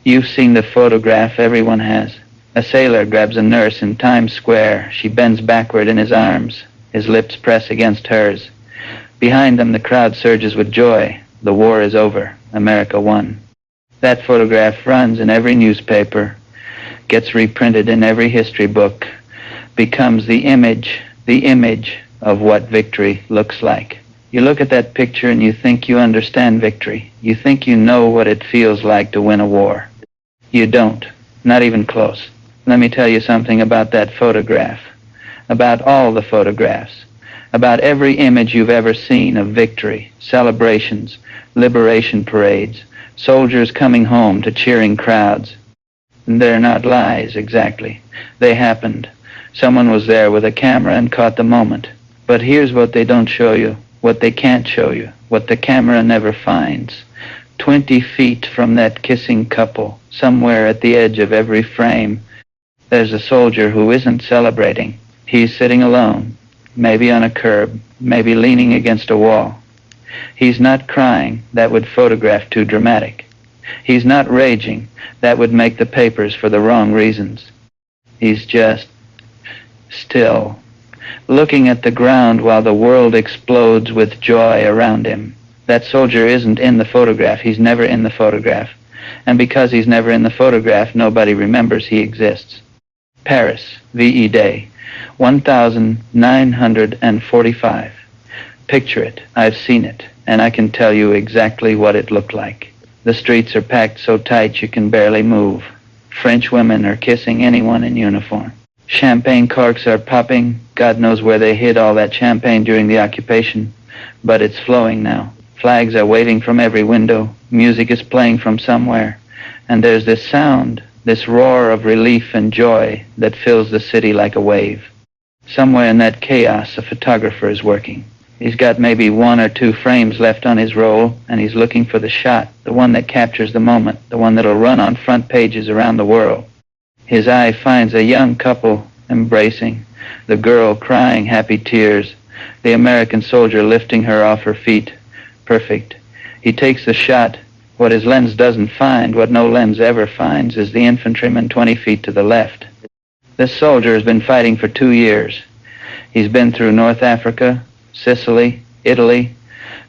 You've seen the photograph everyone has. A sailor grabs a nurse in Times Square. She bends backward in his arms. His lips press against hers. Behind them, the crowd surges with joy. The war is over. America won. That photograph runs in every newspaper, gets reprinted in every history book, becomes the image of what victory looks like. You look at that picture and you think you understand victory. You think you know what it feels like to win a war. You don't. Not even close. Let me tell you something about that photograph. About all the photographs. About every image you've ever seen of victory, celebrations, liberation parades, soldiers coming home to cheering crowds. They're not lies, exactly. They happened. Someone was there with a camera and caught the moment. But here's what they don't show you, what they can't show you, what the camera never finds. 20 feet from that kissing couple, somewhere at the edge of every frame, there's a soldier who isn't celebrating. He's sitting alone, maybe on a curb, maybe leaning against a wall. He's not crying. That would photograph too dramatic. He's not raging. That would make the papers for the wrong reasons. He's just still, looking at the ground while the world explodes with joy around him. That soldier isn't in the photograph. He's never in the photograph. And because he's never in the photograph, nobody remembers he exists. Paris, VE Day, 1945. Picture it. I've seen it, and I can tell you exactly what it looked like. The streets are packed so tight you can barely move. French women are kissing anyone in uniform. Champagne corks are popping. God knows where they hid all that champagne during the occupation, but it's flowing now. Flags are waving from every window. Music is playing from somewhere, and there's this sound, this roar of relief and joy that fills the city like a wave. Somewhere in that chaos, a photographer is working. He's got maybe 1 or 2 frames left on his roll, and he's looking for the shot, the one that captures the moment, the one that'll run on front pages around the world. His eye finds a young couple embracing, the girl crying happy tears, the American soldier lifting her off her feet. Perfect. He takes the shot. What his lens doesn't find, what no lens ever finds, is the infantryman 20 feet to the left. This soldier has been fighting for 2 years. He's been through North Africa, Sicily, Italy,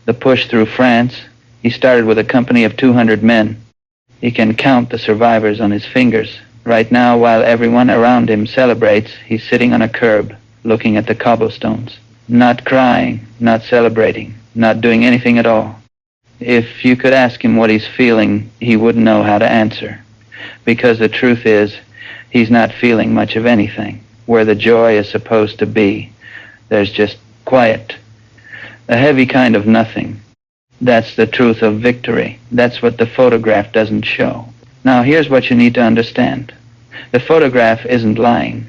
the push through France. He started with a company of 200 men. He can count the survivors on his fingers. Right now, while everyone around him celebrates, he's sitting on a curb, looking at the cobblestones. Not crying, not celebrating, not doing anything at all. If you could ask him what he's feeling, he wouldn't know how to answer. Because the truth is, he's not feeling much of anything. Where the joy is supposed to be, there's just quiet. A heavy kind of nothing. That's the truth of victory. That's what the photograph doesn't show. Now here's what you need to understand. The photograph isn't lying.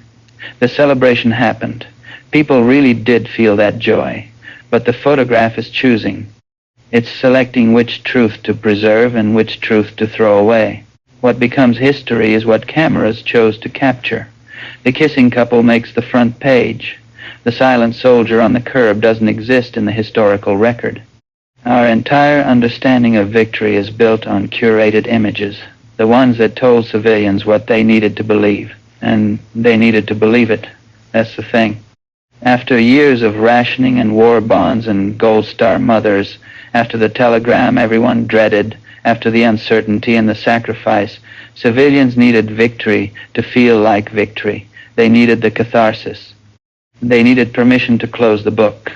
The celebration happened. People really did feel that joy. But the photograph is choosing. It's selecting which truth to preserve and which truth to throw away. What becomes history is what cameras chose to capture. The kissing couple makes the front page. The silent soldier on the curb doesn't exist in the historical record. Our entire understanding of victory is built on curated images, the ones that told civilians what they needed to believe. And they needed to believe it. That's the thing. After years of rationing and war bonds and Gold Star mothers, after the telegram everyone dreaded, after the uncertainty and the sacrifice, civilians needed victory to feel like victory. They needed the catharsis. They needed permission to close the book,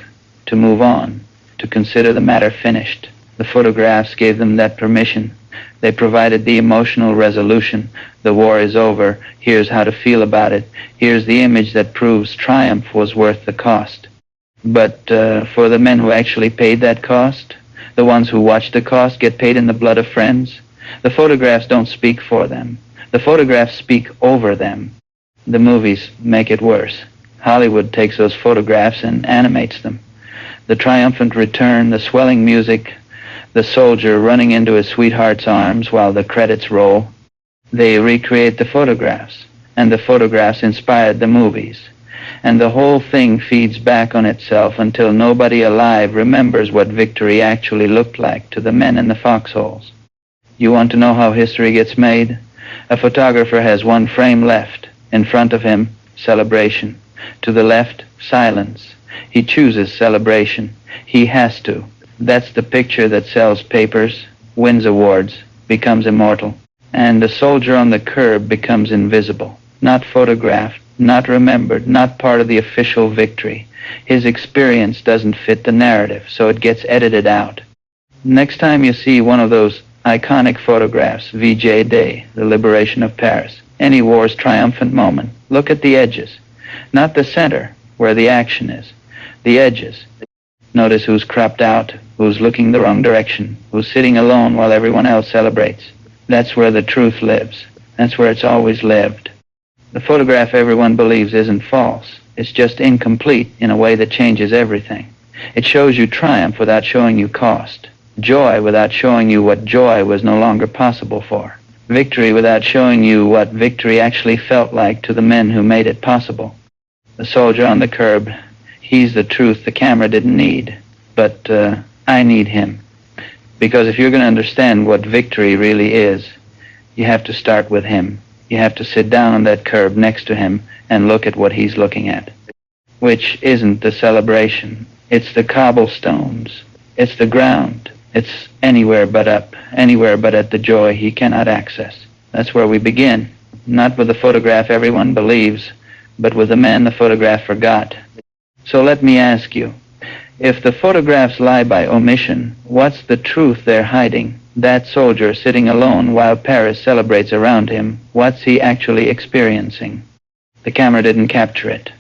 to move on, to consider the matter finished. The photographs gave them that permission. They provided the emotional resolution. The war is over. Here's how to feel about it. Here's the image that proves triumph was worth the cost. But for the men who actually paid that cost, the ones who watched the cost get paid in the blood of friends, the photographs don't speak for them. The photographs speak over them. The movies make it worse. Hollywood takes those photographs and animates them. The triumphant return, the swelling music, the soldier running into his sweetheart's arms while the credits roll. They recreate the photographs, and the photographs inspired the movies. And the whole thing feeds back on itself until nobody alive remembers what victory actually looked like to the men in the foxholes. You want to know how history gets made? A photographer has one frame left. In front of him, celebration. To the left, silence. He chooses celebration. He has to. That's the picture that sells papers, wins awards, becomes immortal. And the soldier on the curb becomes invisible. Not photographed, not remembered, not part of the official victory. His experience doesn't fit the narrative, so it gets edited out. Next time you see one of those iconic photographs, VJ Day, the liberation of Paris, any war's triumphant moment, look at the edges. Not the center, where the action is. The edges. Notice who's cropped out, who's looking the wrong direction, who's sitting alone while everyone else celebrates. That's where the truth lives. That's where it's always lived. The photograph everyone believes isn't false. It's just incomplete in a way that changes everything. It shows you triumph without showing you cost. Joy without showing you what joy was no longer possible for. Victory without showing you what victory actually felt like to the men who made it possible. The soldier on the curb, he's the truth the camera didn't need. But I need him. Because if you're going to understand what victory really is, you have to start with him. You have to sit down on that curb next to him and look at what he's looking at. Which isn't the celebration. It's the cobblestones. It's the ground. It's anywhere but up, anywhere but at the joy he cannot access. That's where we begin. Not with the photograph everyone believes, but with the man the photograph forgot. So let me ask you, if the photographs lie by omission, what's the truth they're hiding? That soldier sitting alone while Paris celebrates around him, what's he actually experiencing? The camera didn't capture it.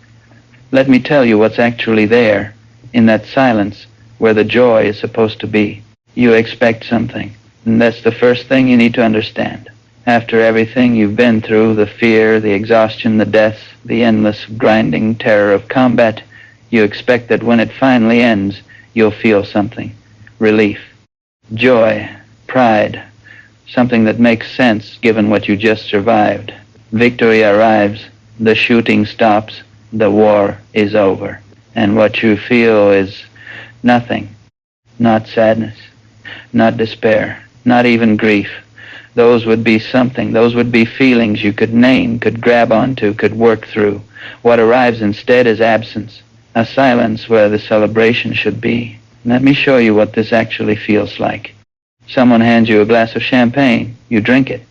Let me tell you what's actually there, in that silence where the joy is supposed to be. You expect something, and that's the first thing you need to understand. After everything you've been through, the fear, the exhaustion, the death, the endless grinding terror of combat, you expect that when it finally ends, you'll feel something. Relief, joy, pride, something that makes sense given what you just survived. Victory arrives, the shooting stops, the war is over. And what you feel is nothing. Not sadness, not despair, not even grief. Those would be something. Those would be feelings you could name, could grab onto, could work through. What arrives instead is absence, a silence where the celebration should be. Let me show you what this actually feels like. Someone hands you a glass of champagne. You drink it.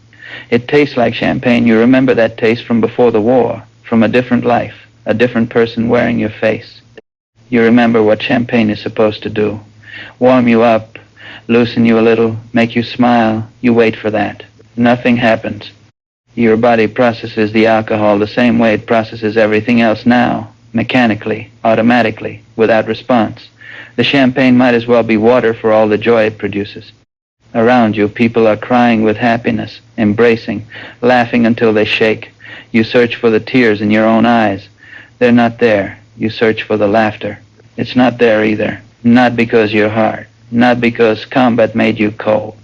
It tastes like champagne. You remember that taste from before the war, from a different life, a different person wearing your face. You remember what champagne is supposed to do. Warm you up, loosen you a little, make you smile. You wait for that. Nothing happens. Your body processes the alcohol the same way it processes everything else now, mechanically, automatically, without response. The champagne might as well be water for all the joy it produces. Around you, people are crying with happiness, embracing, laughing until they shake. You search for the tears in your own eyes. They're not there. You search for the laughter. It's not there either. Not because you're hard. Not because combat made you cold.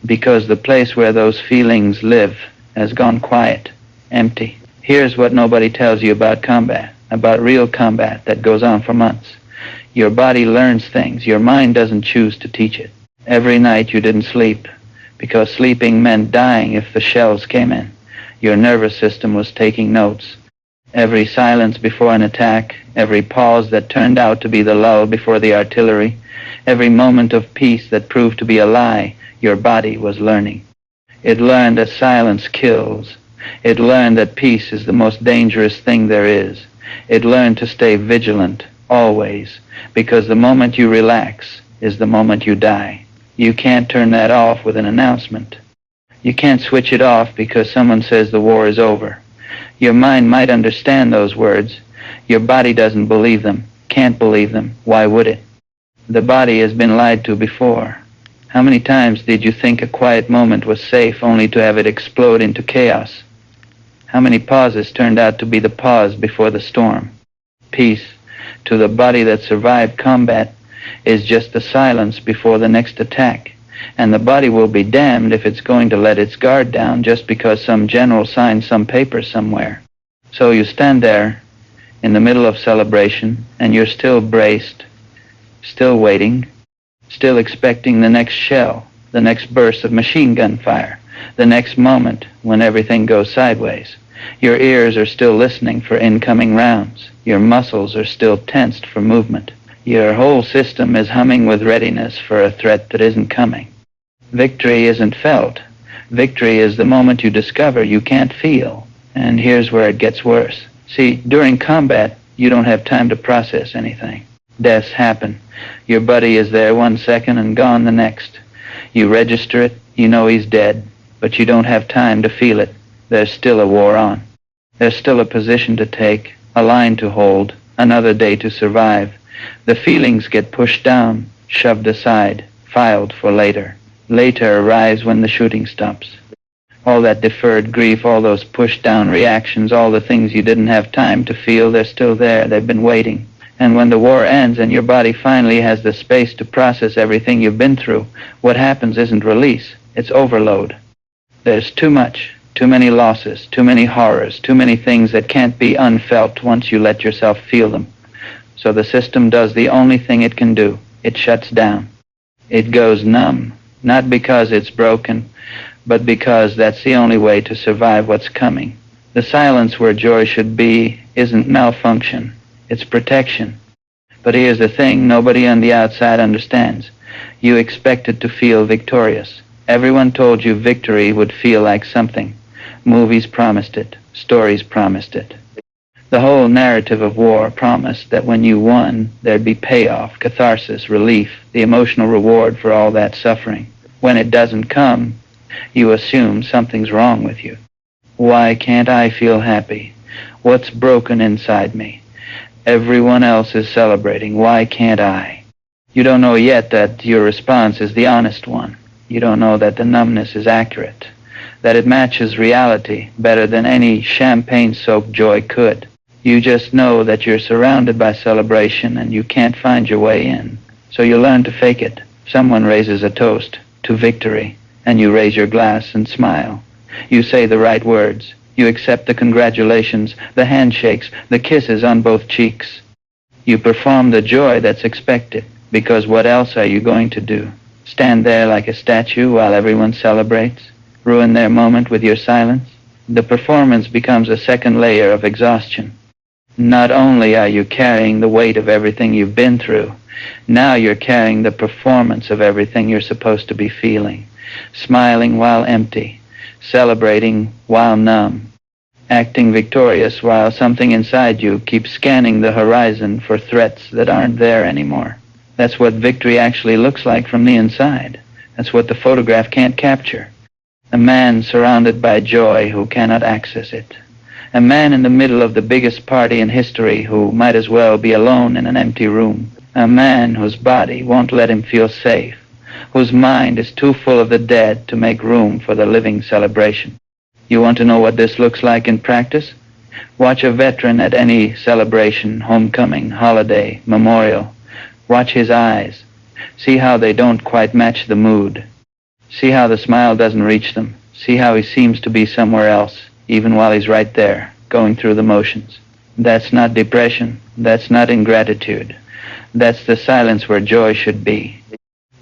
Because the place where those feelings live has gone quiet, empty. Here's what nobody tells you about combat, about real combat that goes on for months. Your body learns things. Your mind doesn't choose to teach it. Every night you didn't sleep because sleeping meant dying if the shells came in. Your nervous system was taking notes. Every silence before an attack, every pause that turned out to be the lull before the artillery, every moment of peace that proved to be a lie, your body was learning. It learned that silence kills. It learned that peace is the most dangerous thing there is. It learned to stay vigilant, always, because the moment you relax is the moment you die. You can't turn that off with an announcement. You can't switch it off because someone says the war is over. Your mind might understand those words. Your body doesn't believe them, can't believe them. Why would it? The body has been lied to before. How many times did you think a quiet moment was safe only to have it explode into chaos? How many pauses turned out to be the pause before the storm? Peace, to the body that survived combat, is just the silence before the next attack. And the body will be damned if it's going to let its guard down just because some general signed some paper somewhere. So you stand there in the middle of celebration, and you're still braced, still waiting, still expecting the next shell, the next burst of machine gun fire, the next moment when everything goes sideways. Your ears are still listening for incoming rounds. Your muscles are still tensed for movement. Your whole system is humming with readiness for a threat that isn't coming. Victory isn't felt. Victory is the moment you discover you can't feel. And here's where it gets worse. See, during combat, you don't have time to process anything. Deaths happen. Your buddy is there 1 second and gone the next. You register it, you know he's dead, but you don't have time to feel it. There's still a war on. There's still a position to take, a line to hold, another day to survive. The feelings get pushed down, shoved aside, filed for later. Later arrives when the shooting stops. All that deferred grief, all those pushed down reactions, all the things you didn't have time to feel, they're still there. They've been waiting. And when the war ends and your body finally has the space to process everything you've been through, what happens isn't release, it's overload. There's too much, too many losses, too many horrors, too many things that can't be unfelt once you let yourself feel them. So the system does the only thing it can do. It shuts down. It goes numb, not because it's broken, but because that's the only way to survive what's coming. The silence where joy should be isn't malfunction. It's protection. But here's the thing nobody on the outside understands. You expected to feel victorious. Everyone told you victory would feel like something. Movies promised it. Stories promised it. The whole narrative of war promised that when you won, there'd be payoff, catharsis, relief, the emotional reward for all that suffering. When it doesn't come, you assume something's wrong with you. Why can't I feel happy? What's broken inside me? Everyone else is celebrating. Why can't I? You don't know yet that your response is the honest one. You don't know that the numbness is accurate, that it matches reality better than any champagne-soaked joy could. You just know that you're surrounded by celebration and you can't find your way in. So you learn to fake it. Someone raises a toast to victory, and you raise your glass and smile. You say the right words. You accept the congratulations, the handshakes, the kisses on both cheeks. You perform the joy that's expected, because what else are you going to do? Stand there like a statue while everyone celebrates? Ruin their moment with your silence? The performance becomes a second layer of exhaustion. Not only are you carrying the weight of everything you've been through, now you're carrying the performance of everything you're supposed to be feeling. Smiling while empty, celebrating while numb, acting victorious while something inside you keeps scanning the horizon for threats that aren't there anymore. That's what victory actually looks like from the inside. That's what the photograph can't capture. A man surrounded by joy who cannot access it. A man in the middle of the biggest party in history who might as well be alone in an empty room. A man whose body won't let him feel safe, whose mind is too full of the dead to make room for the living celebration. You want to know what this looks like in practice? Watch a veteran at any celebration, homecoming, holiday, memorial. Watch his eyes. See how they don't quite match the mood. See how the smile doesn't reach them. See how he seems to be somewhere else, even while he's right there, going through the motions. That's not depression. That's not ingratitude. That's the silence where joy should be.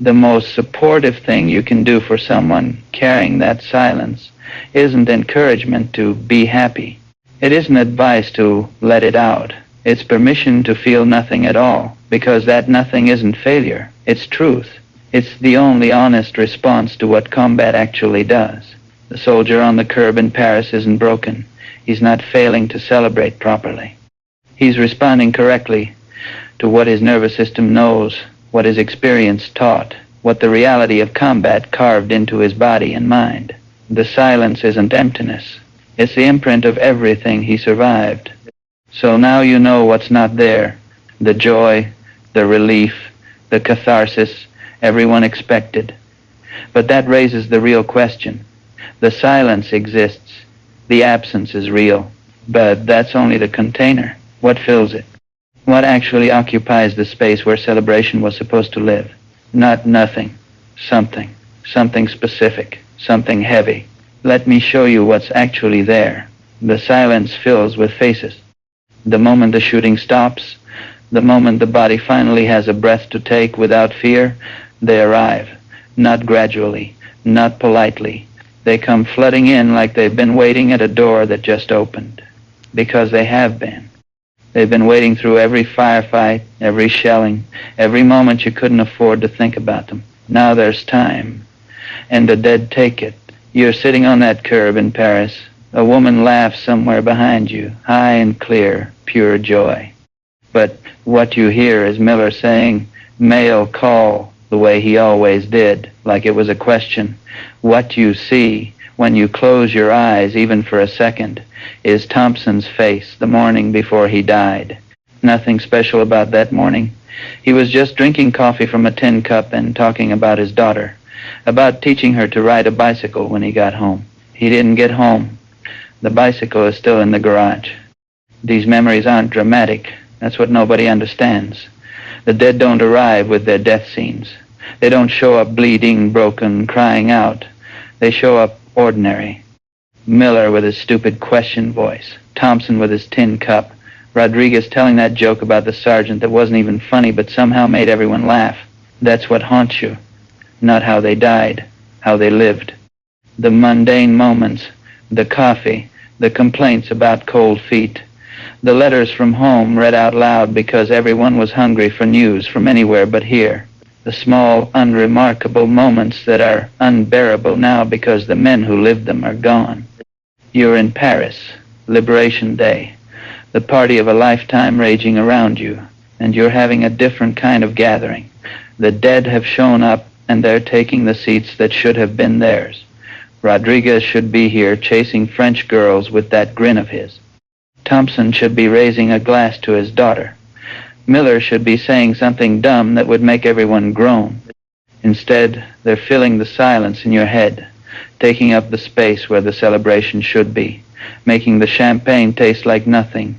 The most supportive thing you can do for someone carrying that silence isn't encouragement to be happy. It isn't advice to let it out. It's permission to feel nothing at all, because that nothing isn't failure. It's truth. It's the only honest response to what combat actually does. The soldier on the curb in Paris isn't broken. He's not failing to celebrate properly. He's responding correctly to what his nervous system knows, what his experience taught, what the reality of combat carved into his body and mind. The silence isn't emptiness. It's the imprint of everything he survived. So now you know what's not there. The joy, the relief, the catharsis everyone expected. But that raises the real question. The silence exists. The absence is real. But that's only the container. What fills it? What actually occupies the space where celebration was supposed to live? Not nothing. Something. Something specific. Something heavy. Let me show you what's actually there. The silence fills with faces. The moment the shooting stops, the moment the body finally has a breath to take without fear, they arrive. not gradually, not politely. They come flooding in like they've been waiting at a door that just opened. Because they have been. They've been waiting through every firefight, every shelling, every moment you couldn't afford to think about them. Now there's time. And the dead take it. You're sitting on that curb in Paris. A woman laughs somewhere behind you, high and clear, pure joy. But what you hear is Miller saying, "Mail call," the way he always did, like it was a question. What you see when you close your eyes, even for a second, is Thompson's face the morning before he died. Nothing special about that morning. He was just drinking coffee from a tin cup and talking about his daughter, about teaching her to ride a bicycle when he got home. He didn't get home. The bicycle is still in the garage. These memories aren't dramatic. That's what nobody understands. The dead don't arrive with their death scenes. They don't show up bleeding, broken, crying out. They show up ordinary. Miller with his stupid question voice, Thompson with his tin cup, Rodriguez telling that joke about the sergeant that wasn't even funny but somehow made everyone laugh. That's what haunts you, not how they died, how they lived. The mundane moments, the coffee, the complaints about cold feet, the letters from home read out loud because everyone was hungry for news from anywhere but here. The small, unremarkable moments that are unbearable now because the men who lived them are gone. You're in Paris, Liberation Day, the party of a lifetime raging around you, and you're having a different kind of gathering. The dead have shown up, and they're taking the seats that should have been theirs. Rodriguez should be here chasing French girls with that grin of his. Thompson should be raising a glass to his daughter. Miller should be saying something dumb that would make everyone groan. Instead, they're filling the silence in your head, taking up the space where the celebration should be, making the champagne taste like nothing,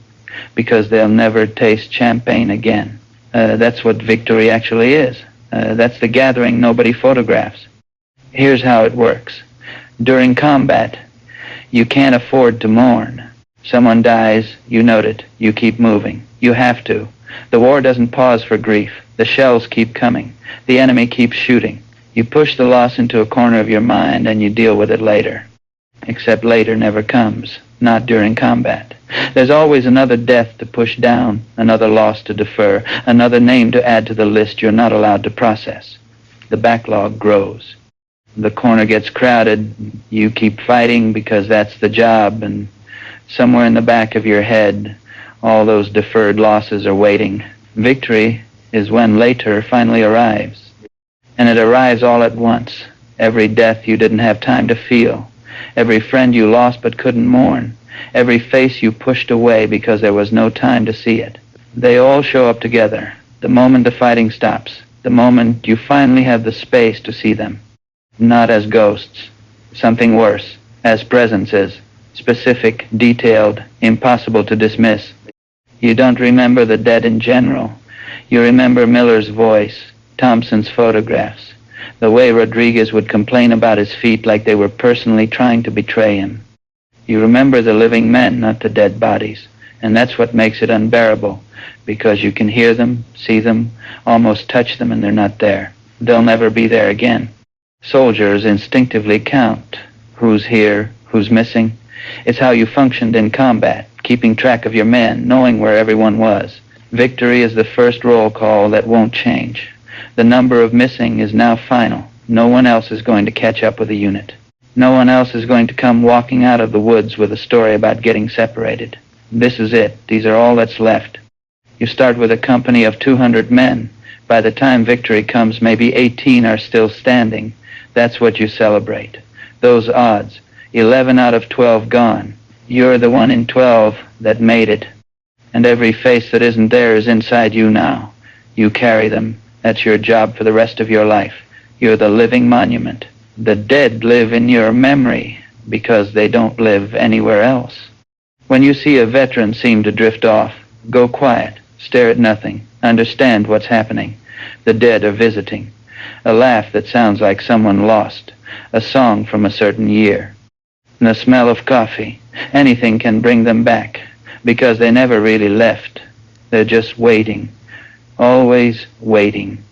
because they'll never taste champagne again. That's what victory actually is. That's the gathering nobody photographs. Here's how it works. During combat, you can't afford to mourn. Someone dies, you note it, you keep moving. You have to. The war doesn't pause for grief. The shells keep coming. The enemy keeps shooting. You push the loss into a corner of your mind and you deal with it later. Except later never comes, not during combat. There's always another death to push down, another loss to defer, another name to add to the list you're not allowed to process. The backlog grows. The corner gets crowded. You keep fighting because that's the job, and somewhere in the back of your head, all those deferred losses are waiting. Victory is when later finally arrives. And it arrives all at once. Every death you didn't have time to feel. Every friend you lost but couldn't mourn. Every face you pushed away because there was no time to see it. They all show up together. The moment the fighting stops. The moment you finally have the space to see them. Not as ghosts. Something worse. As presences. Specific, detailed, impossible to dismiss. You don't remember the dead in general. You remember Miller's voice, Thompson's photographs, the way Rodriguez would complain about his feet like they were personally trying to betray him. You remember the living men, not the dead bodies, and that's what makes it unbearable, because you can hear them, see them, almost touch them, and they're not there. They'll never be there again. Soldiers instinctively count who's here, who's missing. It's how you functioned in combat, keeping track of your men, knowing where everyone was. Victory is the first roll call that won't change. The number of missing is now final. No one else is going to catch up with the unit. No one else is going to come walking out of the woods with a story about getting separated. This is it. These are all that's left. You start with a company of 200 men. By the time victory comes, maybe 18 are still standing. That's what you celebrate. Those odds. 11 out of 12 gone. You're the one in 12 that made it. And every face that isn't there is inside you now. You carry them. That's your job for the rest of your life. You're the living monument. The dead live in your memory because they don't live anywhere else. When you see a veteran seem to drift off, go quiet, stare at nothing, understand what's happening. The dead are visiting. A laugh that sounds like someone lost. A song from a certain year. The smell of coffee. Anything can bring them back, because they never really left. They're just waiting. Always waiting.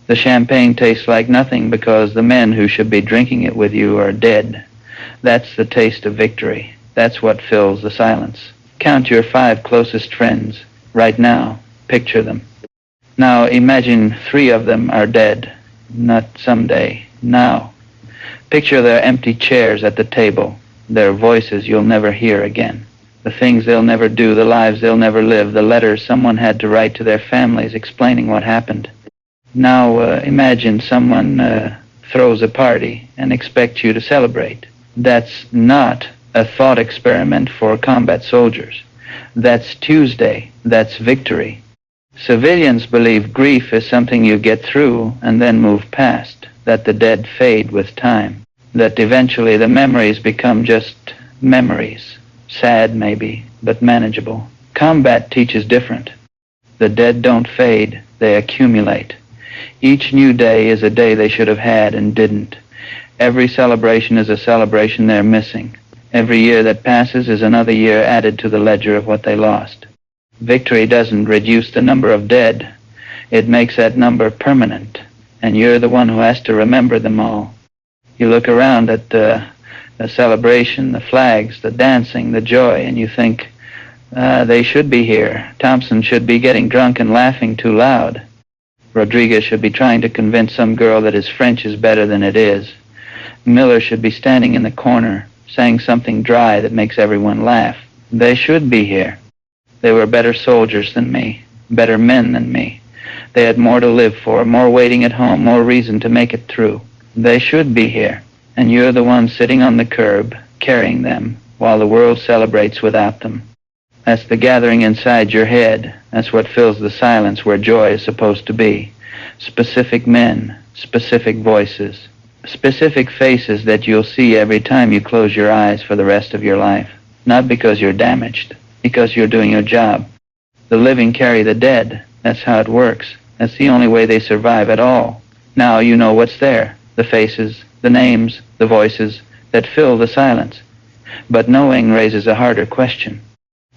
The champagne tastes like nothing because the men who should be drinking it with you are dead. That's the taste of victory. That's what fills the silence. Count your 5 closest friends. Right now. Picture them. Now imagine 3 of them are dead. Not someday. Now. Picture their empty chairs at the table. Their voices you'll never hear again. The things they'll never do, the lives they'll never live, the letters someone had to write to their families explaining what happened. Now imagine someone throws a party and expects you to celebrate. That's not a thought experiment for combat soldiers. That's Tuesday. That's victory. Civilians believe grief is something you get through and then move past, that the dead fade with time, that eventually the memories become just memories. Sad maybe, but manageable. Combat teaches different. The dead don't fade, they accumulate. Each new day is a day they should have had and didn't. Every celebration is a celebration they're missing. Every year that passes is another year added to the ledger of what they lost. Victory doesn't reduce the number of dead. It makes that number permanent, and you're the one who has to remember them all. You look around at the celebration, the flags, the dancing, the joy, and you think, they should be here. Thompson should be getting drunk and laughing too loud. Rodriguez should be trying to convince some girl that his French is better than it is. Miller should be standing in the corner, saying something dry that makes everyone laugh. They should be here. They were better soldiers than me, better men than me. They had more to live for, more waiting at home, more reason to make it through. They should be here. And you're the one sitting on the curb, carrying them, while the world celebrates without them. That's the gathering inside your head. That's what fills the silence where joy is supposed to be. Specific men, specific voices, specific faces that you'll see every time you close your eyes for the rest of your life. Not because you're damaged, because you're doing your job. The living carry the dead. That's how it works. That's the only way they survive at all. Now you know what's there. The faces, the names, the voices that fill the silence. But knowing raises a harder question.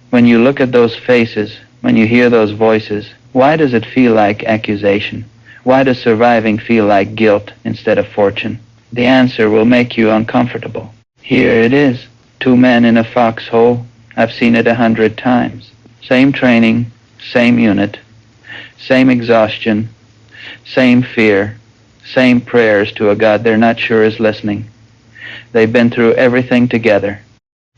When you look at those faces, when you hear those voices, why does it feel like accusation? Why does surviving feel like guilt instead of fortune? The answer will make you uncomfortable. Here it is. 2 men in a foxhole. I've seen it 100 times. Same training, same unit, same exhaustion, same fear, same prayers to a God they're not sure is listening. They've been through everything together.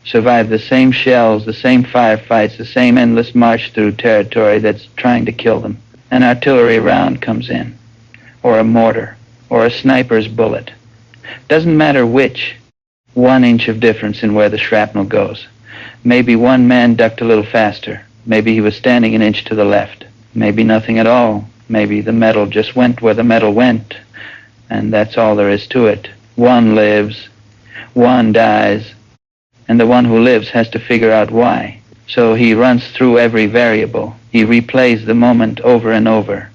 Survived the same shells, the same firefights, the same endless march through territory that's trying to kill them. An artillery round comes in, or a mortar, or a sniper's bullet. Doesn't matter which. 1 inch of difference in where the shrapnel goes. Maybe one man ducked a little faster. Maybe he was standing an inch to the left. Maybe nothing at all. Maybe the metal just went where the metal went. And that's all there is to it. One lives, one dies, and the one who lives has to figure out why. So he runs through every variable. He replays the moment over and over.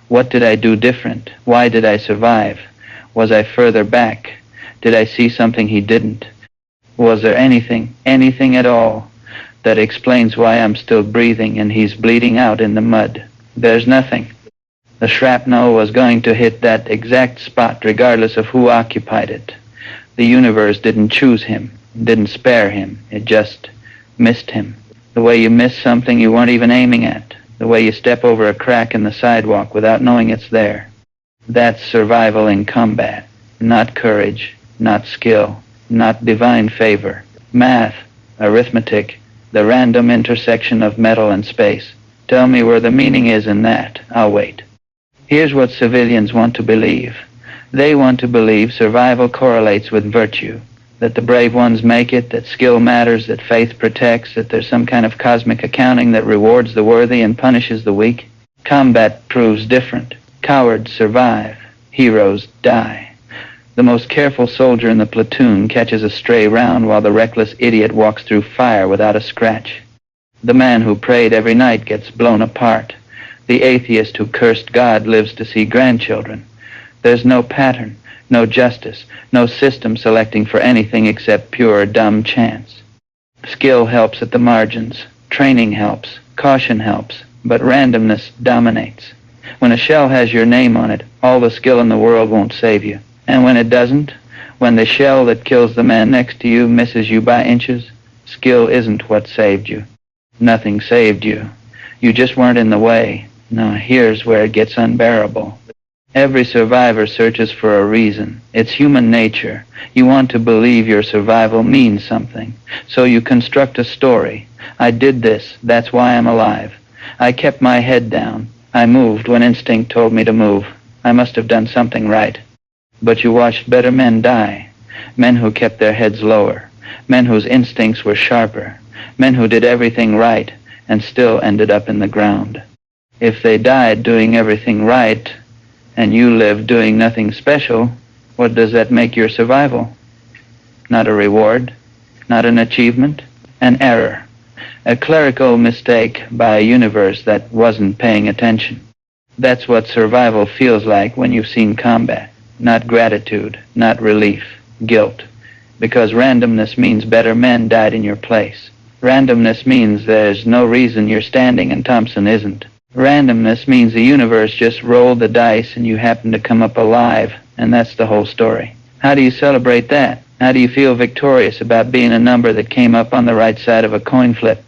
What did I do different? Why did I survive? Was I further back? Did I see something he didn't? Was there anything at all, that explains why I'm still breathing and he's bleeding out in the mud? There's nothing. The shrapnel was going to hit that exact spot regardless of who occupied it. The universe didn't choose him, didn't spare him. It just missed him. The way you miss something you weren't even aiming at. The way you step over a crack in the sidewalk without knowing it's there. That's survival in combat. Not courage, not skill, not divine favor. Math, arithmetic, the random intersection of metal and space. Tell me where the meaning is in that. I'll wait. Here's what civilians want to believe. They want to believe survival correlates with virtue, that the brave ones make it, that skill matters, that faith protects, that there's some kind of cosmic accounting that rewards the worthy and punishes the weak. Combat proves different. Cowards survive. Heroes die. The most careful soldier in the platoon catches a stray round while the reckless idiot walks through fire without a scratch. The man who prayed every night gets blown apart. The atheist who cursed God lives to see grandchildren. There's no pattern, no justice, no system selecting for anything except pure dumb chance. Skill helps at the margins. Training helps. Caution helps. But randomness dominates. When a shell has your name on it, all the skill in the world won't save you. And when it doesn't, when the shell that kills the man next to you misses you by inches, skill isn't what saved you. Nothing saved you. You just weren't in the way. Now here's where it gets unbearable. Every survivor searches for a reason. It's human nature. You want to believe your survival means something. So you construct a story. I did this. That's why I'm alive. I kept my head down. I moved when instinct told me to move. I must have done something right. But you watched better men die. Men who kept their heads lower. Men whose instincts were sharper. Men who did everything right and still ended up in the ground. If they died doing everything right, and you live doing nothing special, what does that make your survival? Not a reward, not an achievement, an error, a clerical mistake by a universe that wasn't paying attention. That's what survival feels like when you've seen combat. Not gratitude, not relief, guilt. Because randomness means better men died in your place. Randomness means there's no reason you're standing and Thompson isn't. Randomness means the universe just rolled the dice and you happen to come up alive, and that's the whole story. How do you celebrate that? How do you feel victorious about being a number that came up on the right side of a coin flip?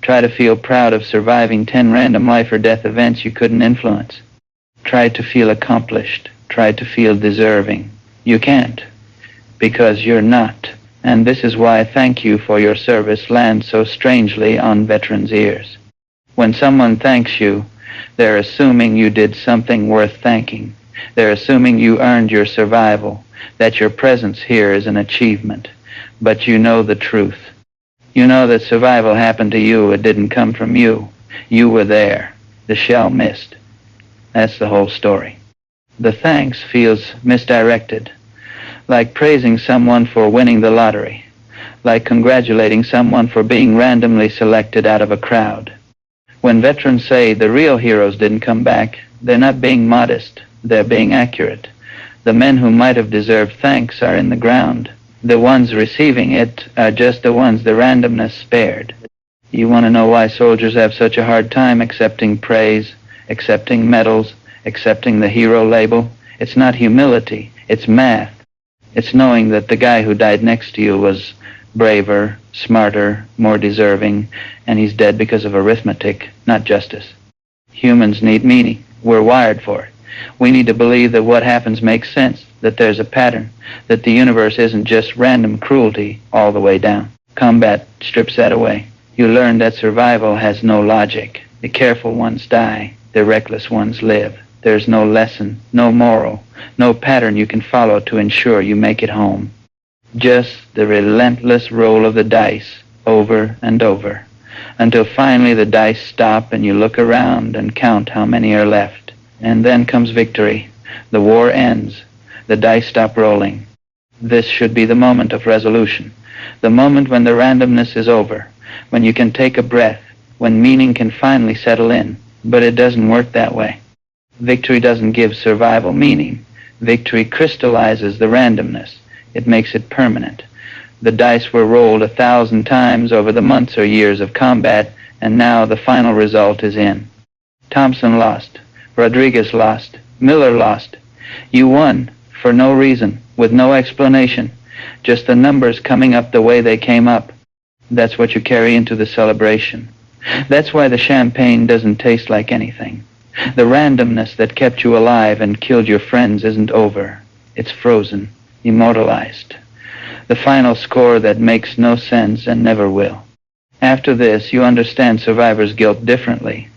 Try to feel proud of surviving 10 random life or death events you couldn't influence. Try to feel accomplished. Try to feel deserving. You can't, because you're not. And this is why thank you for your service lands so strangely on veterans' ears. When someone thanks you, they're assuming you did something worth thanking. They're assuming you earned your survival, that your presence here is an achievement. But you know the truth. You know that survival happened to you. It didn't come from you. You were there. The shell missed. That's the whole story. The thanks feels misdirected, like praising someone for winning the lottery, like congratulating someone for being randomly selected out of a crowd. When veterans say the real heroes didn't come back, they're not being modest, they're being accurate. The men who might have deserved thanks are in the ground. The ones receiving it are just the ones the randomness spared. You want to know why soldiers have such a hard time accepting praise, accepting medals, accepting the hero label? It's not humility, it's math. It's knowing that the guy who died next to you was braver, smarter, more deserving, and he's dead because of arithmetic, not justice. Humans need meaning. We're wired for it. We need to believe that what happens makes sense, that there's a pattern, that the universe isn't just random cruelty all the way down. Combat strips that away. You learn that survival has no logic. The careful ones die, the reckless ones live. There's no lesson, no moral, no pattern you can follow to ensure you make it home. Just the relentless roll of the dice, over and over, until finally the dice stop and you look around and count how many are left. And then comes victory. The war ends. The dice stop rolling. This should be the moment of resolution, the moment when the randomness is over, when you can take a breath, when meaning can finally settle in. But it doesn't work that way. Victory doesn't give survival meaning. Victory crystallizes the randomness. It makes it permanent. The dice were rolled 1,000 times over the months or years of combat, and now the final result is in. Thompson lost. Rodriguez lost. Miller lost. You won, for no reason, with no explanation, just the numbers coming up the way they came up. That's what you carry into the celebration. That's why the champagne doesn't taste like anything. The randomness that kept you alive and killed your friends isn't over. It's frozen, immortalized. The final score that makes no sense and never will. After this, you understand survivor's guilt differently.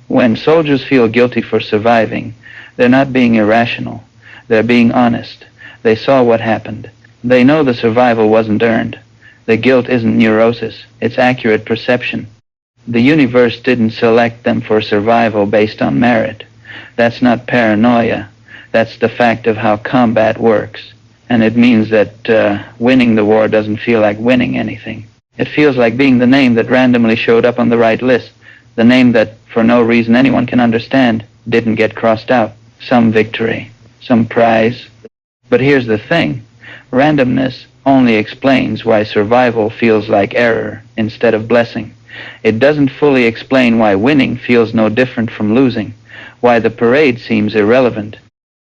When soldiers feel guilty for surviving, they're not being irrational. They're being honest. They saw what happened. They know the survival wasn't earned. The guilt isn't neurosis. It's accurate perception. The universe didn't select them for survival based on merit. That's not paranoia. That's the fact of how combat works. And it means that winning the war doesn't feel like winning anything. It feels like being the name that randomly showed up on the right list. The name that, for no reason anyone can understand, didn't get crossed out. Some victory, some prize. But here's the thing. Randomness only explains why survival feels like error instead of blessing. It doesn't fully explain why winning feels no different from losing, why the parade seems irrelevant,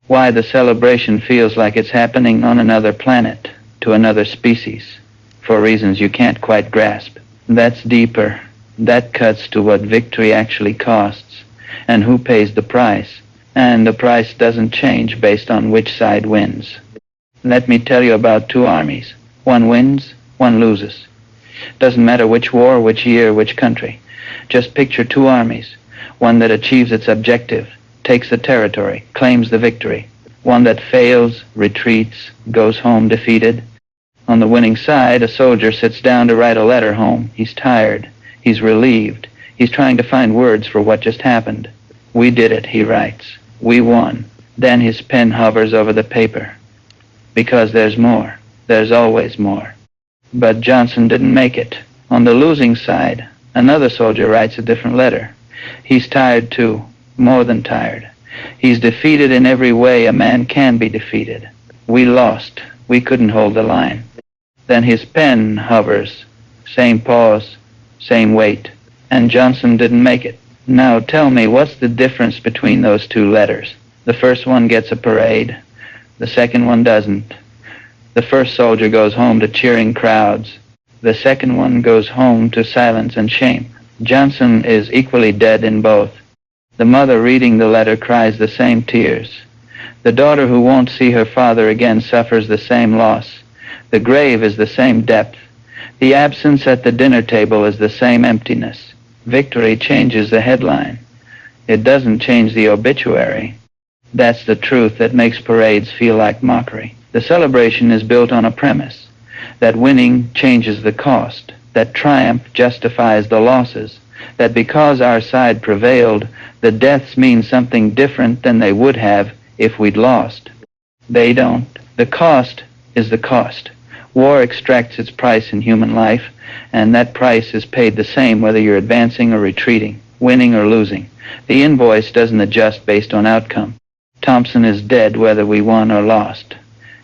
why the celebration feels like it's happening on another planet, to another species, for reasons you can't quite grasp. That's deeper. That cuts to what victory actually costs, and who pays the price. And the price doesn't change based on which side wins. Let me tell you about two armies. One wins, one loses. Doesn't matter which war, which year, which country. Just picture two armies. One that achieves its objective, takes the territory, claims the victory. One that fails, retreats, goes home defeated. On the winning side, a soldier sits down to write a letter home. He's tired. He's relieved. He's trying to find words for what just happened. "We did it," he writes. "We won." Then his pen hovers over the paper. Because there's more. There's always more. But Johnson didn't make it. On the losing side, another soldier writes a different letter. He's tired too, more than tired. He's defeated in every way a man can be defeated. "We lost. We couldn't hold the line." Then his pen hovers. Same pause, same wait. And Johnson didn't make it. Now tell me, what's the difference between those two letters? The first one gets a parade. The second one doesn't. The first soldier goes home to cheering crowds. The second one goes home to silence and shame. Johnson is equally dead in both. The mother reading the letter cries the same tears. The daughter who won't see her father again suffers the same loss. The grave is the same depth. The absence at the dinner table is the same emptiness. Victory changes the headline. It doesn't change the obituary. That's the truth that makes parades feel like mockery. The celebration is built on a premise that winning changes the cost, that triumph justifies the losses, that because our side prevailed, the deaths mean something different than they would have if we'd lost. They don't. The cost is the cost. War extracts its price in human life, and that price is paid the same whether you're advancing or retreating, winning or losing. The invoice doesn't adjust based on outcome. Thompson is dead whether we won or lost.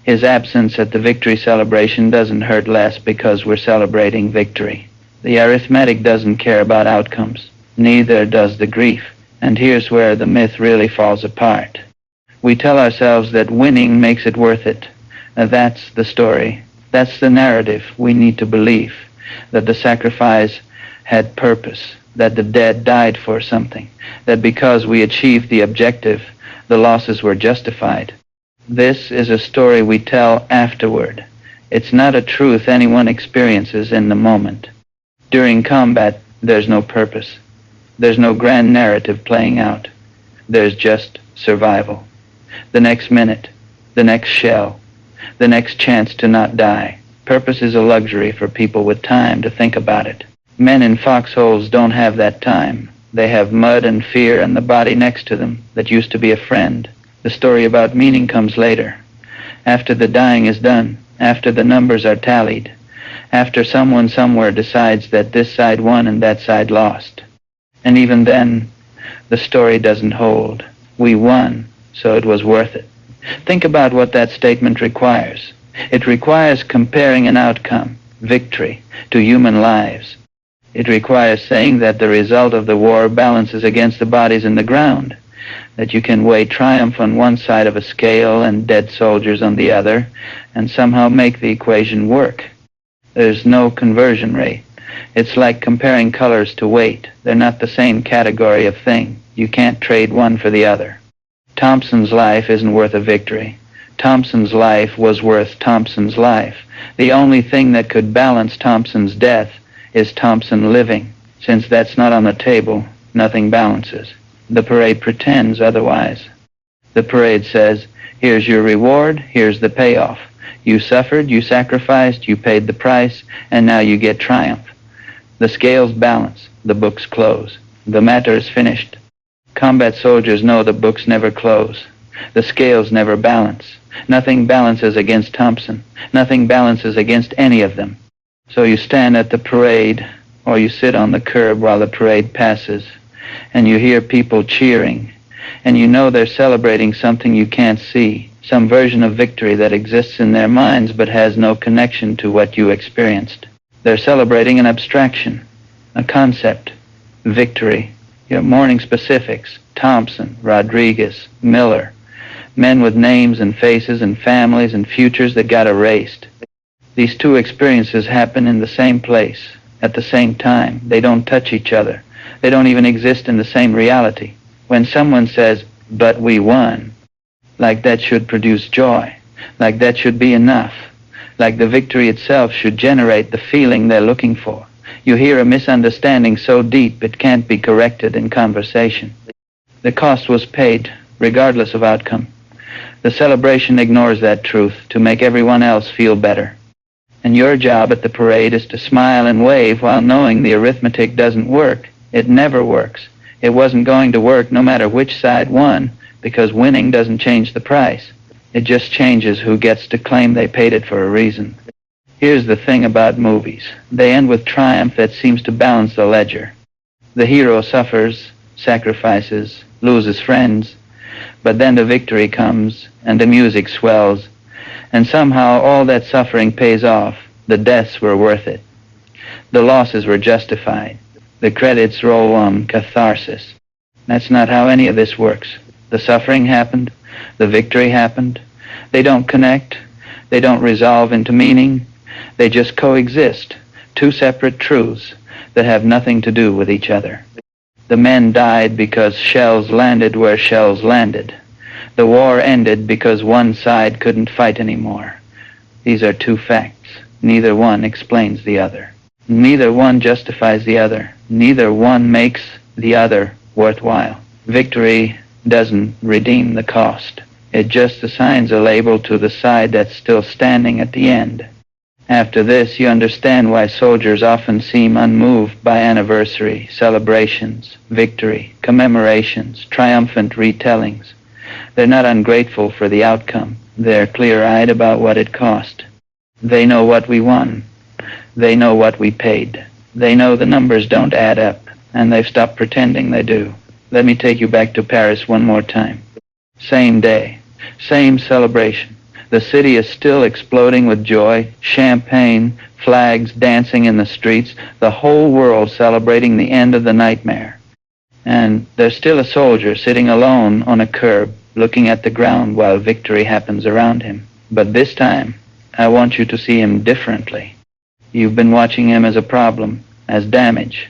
His absence at the victory celebration doesn't hurt less because we're celebrating victory. The arithmetic doesn't care about outcomes. Neither does the grief. And here's where the myth really falls apart. We tell ourselves that winning makes it worth it. That's the story. That's the narrative we need to believe, that the sacrifice had purpose, that the dead died for something, that because we achieved the objective, the losses were justified. This is a story we tell afterward. It's not a truth anyone experiences in the moment. During combat, there's no purpose. There's no grand narrative playing out. There's just survival. The next minute, the next shell, the next chance to not die. Purpose is a luxury for people with time to think about it. Men in foxholes don't have that time. They have mud and fear and the body next to them that used to be a friend. The story about meaning comes later, after the dying is done, after the numbers are tallied, after someone somewhere decides that this side won and that side lost. And even then, the story doesn't hold. We won, so it was worth it. Think about what that statement requires. It requires comparing an outcome, victory, to human lives. It requires saying that the result of the war balances against the bodies in the ground, that you can weigh triumph on one side of a scale and dead soldiers on the other, and somehow make the equation work. There's no conversion rate. It's like comparing colors to weight. They're not the same category of thing. You can't trade one for the other. Thompson's life isn't worth a victory. Thompson's life was worth Thompson's life. The only thing that could balance Thompson's death is Thompson living. Since that's not on the table, nothing balances. The parade pretends otherwise. The parade says, here's your reward, here's the payoff. You suffered, you sacrificed, you paid the price, and now you get triumph. The scales balance, the books close. The matter is finished. Combat soldiers know the books never close. The scales never balance. Nothing balances against Thompson. Nothing balances against any of them. So you stand at the parade, or you sit on the curb while the parade passes, and you hear people cheering, and you know they're celebrating something you can't see, some version of victory that exists in their minds but has no connection to what you experienced. They're celebrating an abstraction, a concept, victory. Your morning specifics: Thompson, Rodriguez, Miller. Men with names and faces and families and futures that got erased. These two experiences happen in the same place, at the same time. They don't touch each other. They don't even exist in the same reality. When someone says, "But we won," like that should produce joy, like that should be enough, like the victory itself should generate the feeling they're looking for. You hear a misunderstanding so deep it can't be corrected in conversation. The cost was paid, regardless of outcome. The celebration ignores that truth to make everyone else feel better. And your job at the parade is to smile and wave while knowing the arithmetic doesn't work. It never works. It wasn't going to work no matter which side won, because winning doesn't change the price. It just changes who gets to claim they paid it for a reason. Here's the thing about movies. They end with triumph that seems to balance the ledger. The hero suffers, sacrifices, loses friends, but then the victory comes and the music swells, and somehow all that suffering pays off. The deaths were worth it. The losses were justified. The credits roll on catharsis. That's not how any of this works. The suffering happened. The victory happened. They don't connect. They don't resolve into meaning. They just coexist. Two separate truths that have nothing to do with each other. The men died because shells landed where shells landed. The war ended because one side couldn't fight anymore. These are two facts. Neither one explains the other. Neither one justifies the other. Neither one makes the other worthwhile. Victory doesn't redeem the cost. It just assigns a label to the side that's still standing at the end. After this, you understand why soldiers often seem unmoved by anniversary, celebrations, victory, commemorations, triumphant retellings. They're not ungrateful for the outcome. They're clear-eyed about what it cost. They know what we won. They know what we paid. They know the numbers don't add up, and they've stopped pretending they do. Let me take you back to Paris one more time. Same day, same celebration. The city is still exploding with joy, champagne, flags dancing in the streets, the whole world celebrating the end of the nightmare. And there's still a soldier sitting alone on a curb, looking at the ground while victory happens around him. But this time, I want you to see him differently. You've been watching him as a problem, as damage,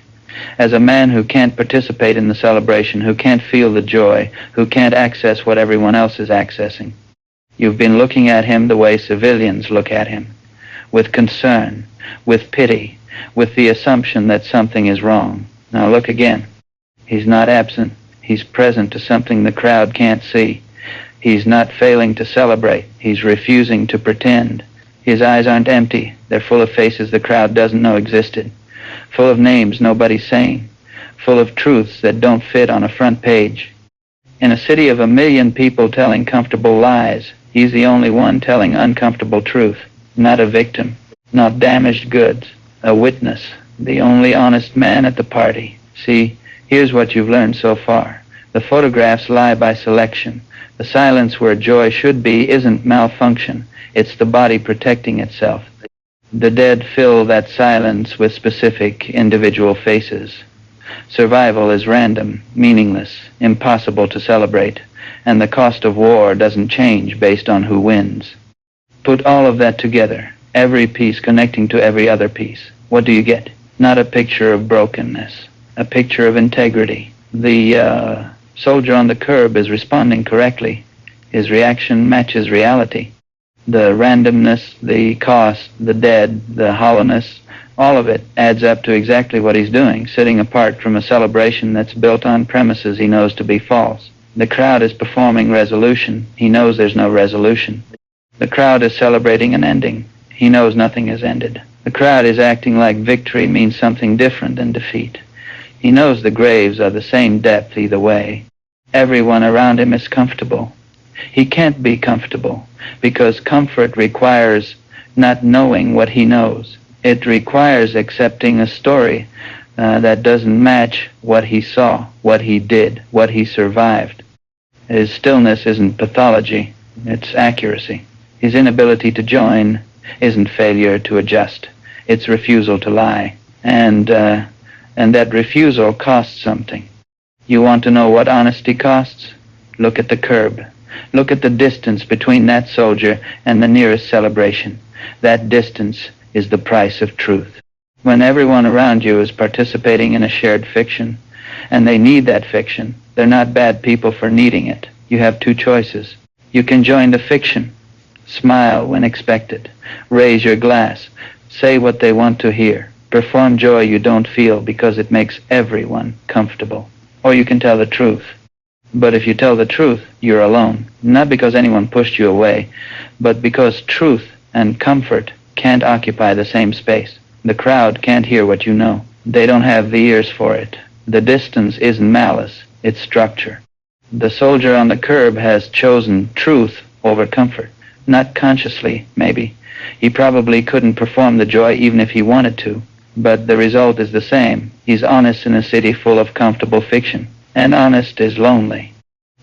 as a man who can't participate in the celebration, who can't feel the joy, who can't access what everyone else is accessing. You've been looking at him the way civilians look at him, with concern, with pity, with the assumption that something is wrong. Now look again. He's not absent. He's present to something the crowd can't see. He's not failing to celebrate. He's refusing to pretend. His eyes aren't empty. They're full of faces the crowd doesn't know existed, full of names nobody's saying, full of truths that don't fit on a front page. In a city of 1 million people telling comfortable lies, he's the only one telling uncomfortable truth. Not a victim, not damaged goods, a witness, the only honest man at the party. See, here's what you've learned so far. The photographs lie by selection. The silence where joy should be isn't malfunction. It's the body protecting itself. The dead fill that silence with specific individual faces. Survival is random, meaningless, impossible to celebrate, and the cost of war doesn't change based on who wins. Put all of that together, every piece connecting to every other piece. What do you get? Not a picture of brokenness, a picture of integrity. The soldier on the curb is responding correctly. His reaction matches reality. The randomness, the cost, the dead, the hollowness, all of it adds up to exactly what he's doing, sitting apart from a celebration that's built on premises he knows to be false. The crowd is performing resolution. He knows there's no resolution. The crowd is celebrating an ending. He knows nothing has ended. The crowd is acting like victory means something different than defeat. He knows the graves are the same depth either way. Everyone around him is comfortable. He can't be comfortable because comfort requires not knowing what he knows. It requires accepting a story that doesn't match what he saw, what he did, what he survived. His stillness isn't pathology, it's accuracy. His inability to join isn't failure to adjust, it's refusal to lie. And that refusal costs something. You want to know what honesty costs? Look at the curb. Look at the distance between that soldier and the nearest celebration. That distance is the price of truth. When everyone around you is participating in a shared fiction, and they need that fiction, they're not bad people for needing it. You have two choices. You can join the fiction. Smile when expected. Raise your glass. Say what they want to hear. Perform joy you don't feel because it makes everyone comfortable. Or you can tell the truth. But if you tell the truth, you're alone. Not because anyone pushed you away, but because truth and comfort can't occupy the same space. The crowd can't hear what you know. They don't have the ears for it. The distance isn't malice, it's structure. The soldier on the curb has chosen truth over comfort. Not consciously, maybe. He probably couldn't perform the joy even if he wanted to. But the result is the same. He's honest in a city full of comfortable fiction. And honest is lonely.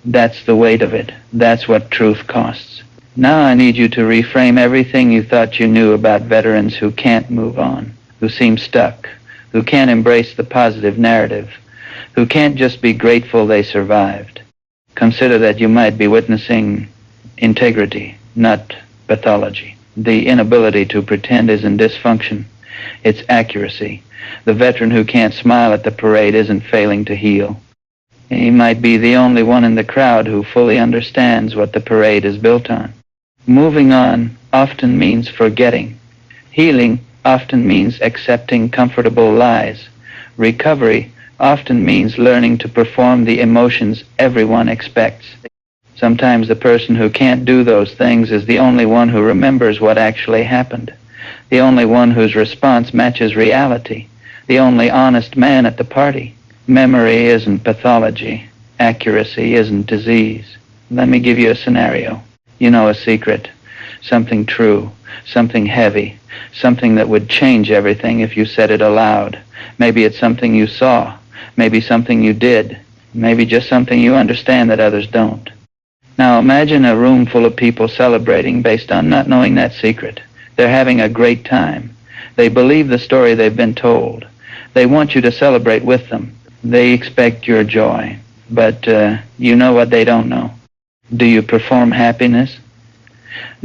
That's the weight of it. That's what truth costs. Now I need you to reframe everything you thought you knew about veterans who can't move on, who seem stuck, who can't embrace the positive narrative, who can't just be grateful they survived. Consider that you might be witnessing integrity, not pathology. The inability to pretend isn't dysfunction. It's accuracy. The veteran who can't smile at the parade isn't failing to heal. He might be the only one in the crowd who fully understands what the parade is built on. Moving on often means forgetting. Healing often means accepting comfortable lies. Recovery often means learning to perform the emotions everyone expects. Sometimes the person who can't do those things is the only one who remembers what actually happened, the only one whose response matches reality, the only honest man at the party. Memory isn't pathology. Accuracy isn't disease. Let me give you a scenario. You know a secret, something true, something heavy, something that would change everything if you said it aloud. Maybe it's something you saw, maybe something you did, maybe just something you understand that others don't. Now imagine a room full of people celebrating based on not knowing that secret. They're having a great time. They believe the story they've been told. They want you to celebrate with them. They expect your joy. But you know what they don't know. Do you perform happiness?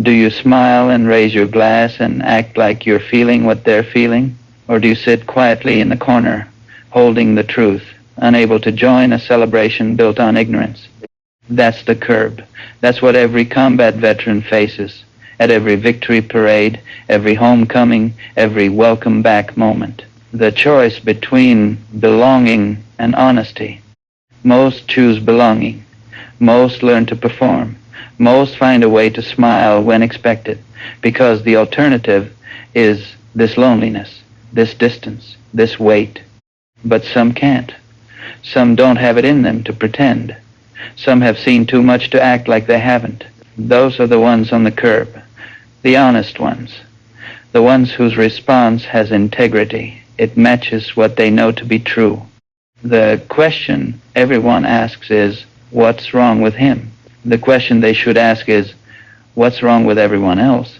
Do you smile and raise your glass and act like you're feeling what they're feeling? Or do you sit quietly in the corner, holding the truth, unable to join a celebration built on ignorance? That's the curb. That's what every combat veteran faces at every victory parade, every homecoming, every welcome back moment. The choice between belonging and honesty. Most choose belonging. Most learn to perform. Most find a way to smile when expected, because the alternative is this loneliness, this distance, this weight. But some can't. Some don't have it in them to pretend. Some have seen too much to act like they haven't. Those are the ones on the curb, the honest ones, the ones whose response has integrity. It matches what they know to be true. The question everyone asks is, what's wrong with him? The question they should ask is, what's wrong with everyone else?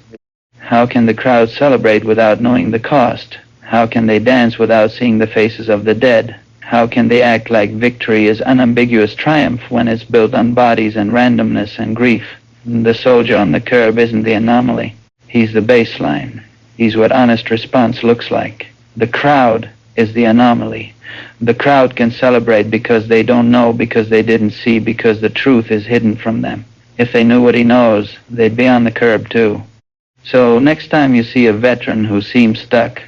How can the crowd celebrate without knowing the cost? How can they dance without seeing the faces of the dead? How can they act like victory is unambiguous triumph when it's built on bodies and randomness and grief? The soldier on the curb isn't the anomaly. He's the baseline. He's what honest response looks like. The crowd is the anomaly. The crowd can celebrate because they don't know, because they didn't see, because the truth is hidden from them. If they knew what he knows, they'd be on the curb too. So next time you see a veteran who seems stuck,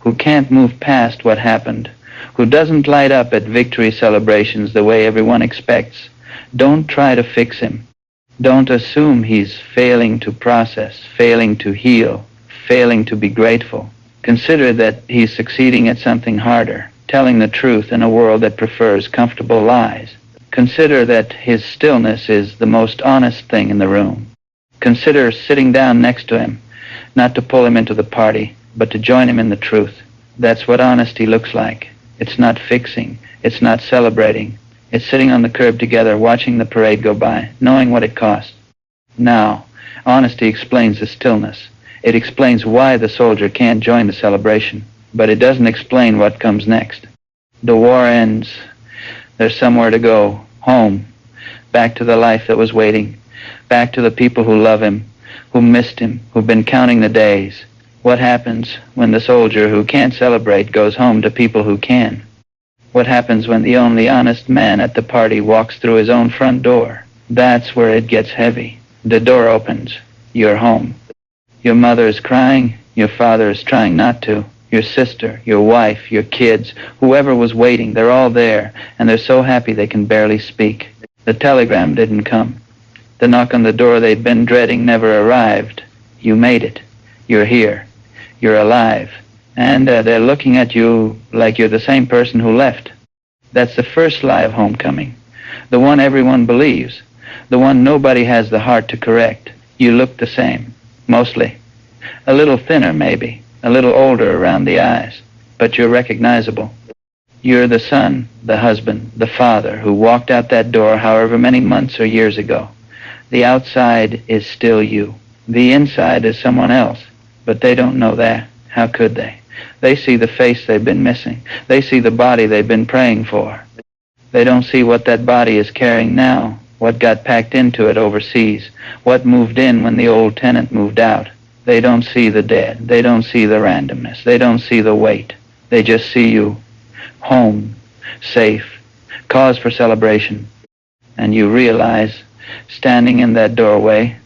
who can't move past what happened, who doesn't light up at victory celebrations the way everyone expects, don't try to fix him. Don't assume he's failing to process, failing to heal, failing to be grateful. Consider that he's succeeding at something harder, telling the truth in a world that prefers comfortable lies. Consider that his stillness is the most honest thing in the room. Consider sitting down next to him, not to pull him into the party, but to join him in the truth. That's what honesty looks like. It's not fixing. It's not celebrating. It's sitting on the curb together, watching the parade go by, knowing what it costs. Now, honesty explains the stillness. It explains why the soldier can't join the celebration, but it doesn't explain what comes next. The war ends. There's somewhere to go, home, back to the life that was waiting, back to the people who love him, who missed him, who've been counting the days. What happens when the soldier who can't celebrate goes home to people who can? What happens when the only honest man at the party walks through his own front door? That's where it gets heavy. The door opens. You're home. Your mother is crying. Your father is trying not to. Your sister, your wife, your kids, whoever was waiting, they're all there, and they're so happy they can barely speak. The telegram didn't come. The knock on the door they'd been dreading never arrived. You made it. You're here. You're alive. And they're looking at you like you're the same person who left. That's the first lie of homecoming. The one everyone believes. The one nobody has the heart to correct. You look the same. Mostly. A little thinner, maybe. A little older around the eyes. But you're recognizable. You're the son, the husband, the father who walked out that door however many months or years ago. The outside is still you. The inside is someone else. But they don't know that. How could they? They see the face they've been missing. They see the body they've been praying for. They don't see what that body is carrying now, what got packed into it overseas, what moved in when the old tenant moved out. They don't see the dead. They don't see the randomness. They don't see the weight. They just see you, home, safe, cause for celebration. And you realize, standing in that doorway,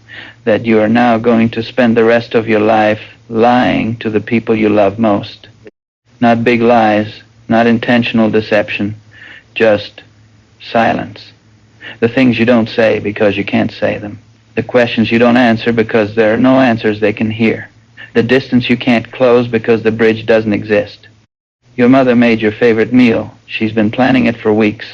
that you are now going to spend the rest of your life lying to the people you love most. Not big lies, not intentional deception, just silence. The things you don't say because you can't say them. The questions you don't answer because there are no answers they can hear. The distance you can't close because the bridge doesn't exist. Your mother made your favorite meal. She's been planning it for weeks.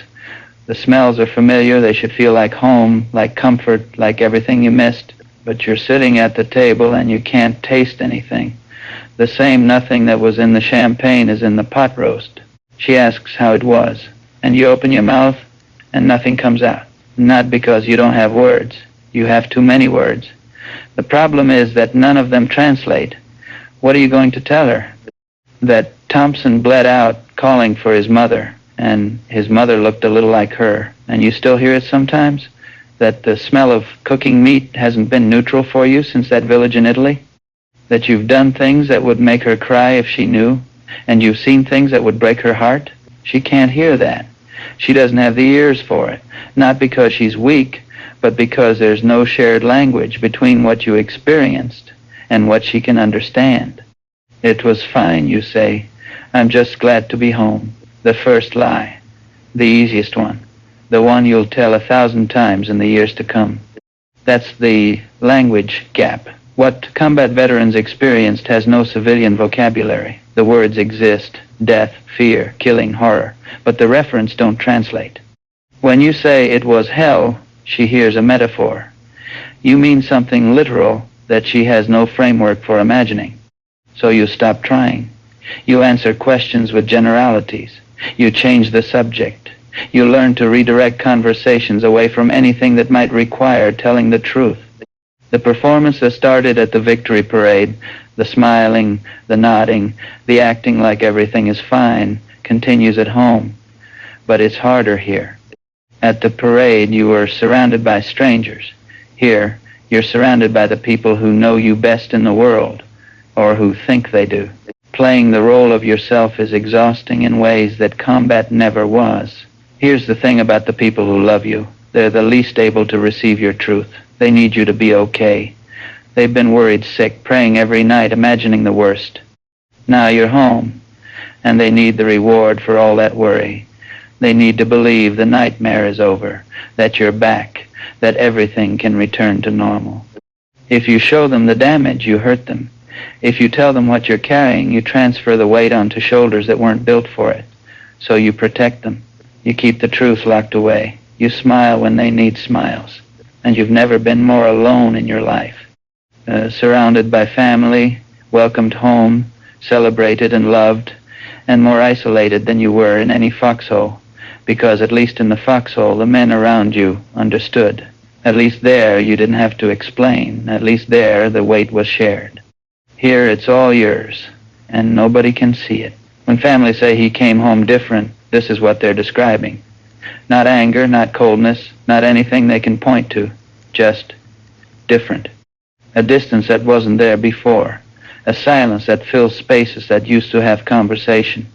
The smells are familiar. They should feel like home, like comfort, like everything you missed. But you're sitting at the table and you can't taste anything. The same nothing that was in the champagne is in the pot roast. She asks how it was, and you open your mouth and nothing comes out. Not because you don't have words. You have too many words. The problem is that none of them translate. What are you going to tell her? That Thompson bled out calling for his mother, and his mother looked a little like her, and you still hear it sometimes? That the smell of cooking meat hasn't been neutral for you since that village in Italy? That you've done things that would make her cry if she knew, and you've seen things that would break her heart? She can't hear that. She doesn't have the ears for it, not because she's weak, but because there's no shared language between what you experienced and what she can understand. It was fine, you say. I'm just glad to be home. The first lie. The easiest one. The one you'll tell 1,000 times in the years to come. That's the language gap. What combat veterans experienced has no civilian vocabulary. The words exist: death, fear, killing, horror. But the reference don't translate. When you say it was hell, she hears a metaphor. You mean something literal that she has no framework for imagining. So you stop trying. You answer questions with generalities. You change the subject. You learn to redirect conversations away from anything that might require telling the truth. The performance that started at the victory parade, the smiling, the nodding, the acting like everything is fine, continues at home. But it's harder here. At the parade, you were surrounded by strangers. Here, you're surrounded by the people who know you best in the world, or who think they do. Playing the role of yourself is exhausting in ways that combat never was. Here's the thing about the people who love you. They're the least able to receive your truth. They need you to be okay. They've been worried sick, praying every night, imagining the worst. Now you're home, and they need the reward for all that worry. They need to believe the nightmare is over, that you're back, that everything can return to normal. If you show them the damage, you hurt them. If you tell them what you're carrying, you transfer the weight onto shoulders that weren't built for it. So you protect them. You keep the truth locked away. You smile when they need smiles. And you've never been more alone in your life. Surrounded by family, welcomed home, celebrated and loved, and more isolated than you were in any foxhole, because at least in the foxhole, the men around you understood. At least there, you didn't have to explain. At least there, the weight was shared. Here, it's all yours, and nobody can see it. When families say he came home different, this is what they're describing. Not anger, not coldness, not anything they can point to. Just different. A distance that wasn't there before. A silence that fills spaces that used to have conversation.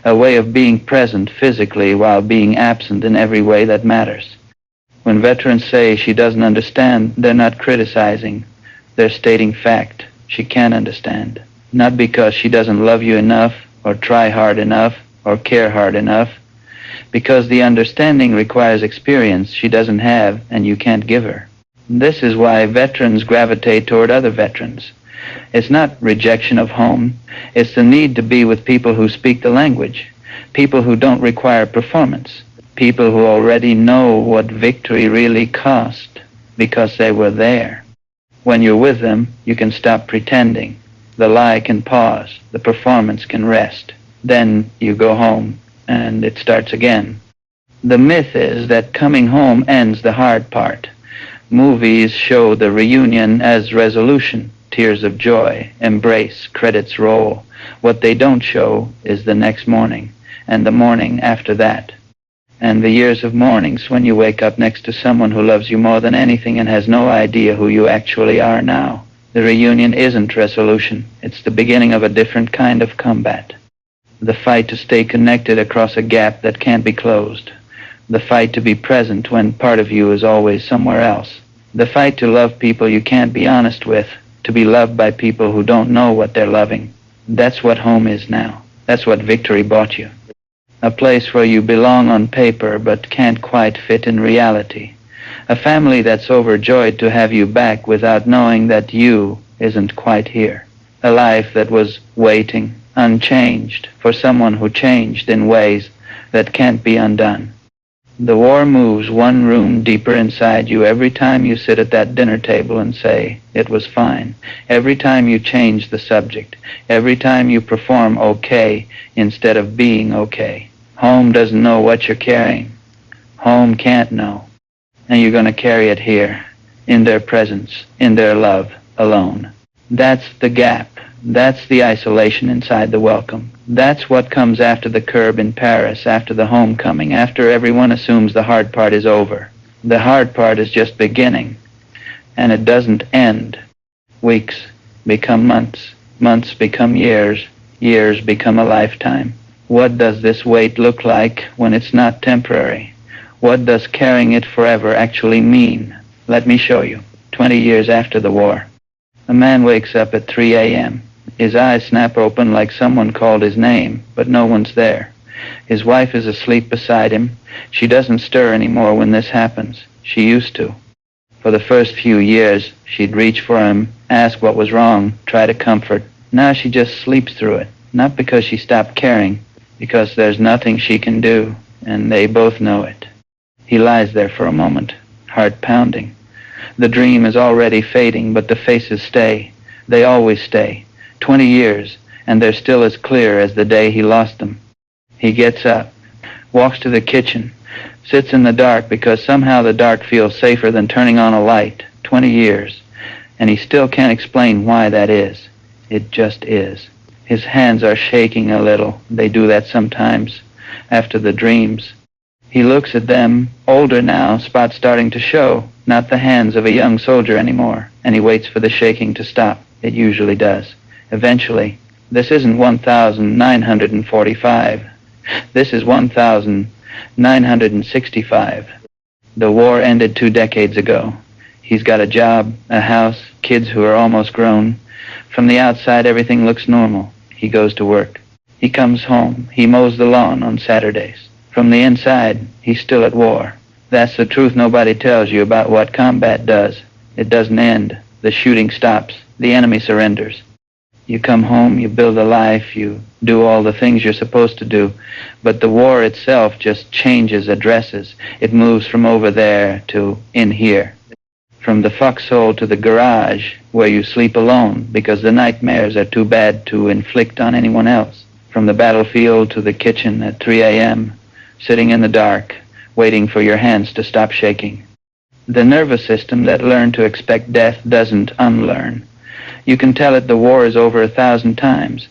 A way of being present physically while being absent in every way that matters. When veterans say she doesn't understand, they're not criticizing. They're stating fact. She can't understand. Not because she doesn't love you enough, or try hard enough, or care hard enough. Because the understanding requires experience she doesn't have and you can't give her. This is why veterans gravitate toward other veterans. It's not rejection of home. It's the need to be with people who speak the language, people who don't require performance, people who already know what victory really cost because they were there. When you're with them, you can stop pretending. The lie can pause. The performance can rest. Then you go home, and it starts again. The myth is that coming home ends the hard part. Movies show the reunion as resolution, tears of joy, embrace, credits roll. What they don't show is the next morning, and the morning after that. And the years of mornings when you wake up next to someone who loves you more than anything and has no idea who you actually are now. The reunion isn't resolution. It's the beginning of a different kind of combat. The fight to stay connected across a gap that can't be closed. The fight to be present when part of you is always somewhere else. The fight to love people you can't be honest with, to be loved by people who don't know what they're loving. That's what home is now. That's what victory bought you. A place where you belong on paper but can't quite fit in reality. A family that's overjoyed to have you back without knowing that you isn't quite here. A life that was waiting, unchanged, for someone who changed in ways that can't be undone. The war moves one room deeper inside you every time you sit at that dinner table and say, it was fine. Every time you change the subject. Every time you perform okay instead of being okay. Home doesn't know what you're carrying. Home can't know. And you're going to carry it here, in their presence, in their love, alone. That's the gap. That's the isolation inside the welcome. That's what comes after the curb in Paris, after the homecoming, after everyone assumes the hard part is over. The hard part is just beginning, and it doesn't end. Weeks become months, months become years, years become a lifetime. What does this weight look like when it's not temporary? What does carrying it forever actually mean? Let me show you. 20 years after the war. A man wakes up at 3 a.m. His eyes snap open like someone called his name, but no one's there. His wife is asleep beside him. She doesn't stir anymore when this happens. She used to. For the first few years, she'd reach for him, ask what was wrong, try to comfort. Now she just sleeps through it. Not because she stopped caring, because there's nothing she can do, and they both know it. He lies there for a moment, heart pounding. The dream is already fading, but the faces stay. They always stay. 20 years, and they're still as clear as the day he lost them. He gets up, walks to the kitchen, sits in the dark because somehow the dark feels safer than turning on a light. 20 years, and he still can't explain why that is. It just is. His hands are shaking a little. They do that sometimes, after the dreams. He looks at them, older now, spots starting to show, not the hands of a young soldier anymore, and he waits for the shaking to stop. It usually does. Eventually, this isn't 1,945. This is 1,965. The war ended 2 decades ago. He's got a job, a house, kids who are almost grown. From the outside, everything looks normal. He goes to work. He comes home. He mows the lawn on Saturdays. From the inside, he's still at war. That's the truth nobody tells you about what combat does. It doesn't end. The shooting stops. The enemy surrenders. You come home, you build a life, you do all the things you're supposed to do, but the war itself just changes addresses. It moves from over there to in here. From the foxhole to the garage, where you sleep alone because the nightmares are too bad to inflict on anyone else. From the battlefield to the kitchen at 3 a.m., sitting in the dark, waiting for your hands to stop shaking. The nervous system that learned to expect death doesn't unlearn. You can tell it the war is over 1,000 times.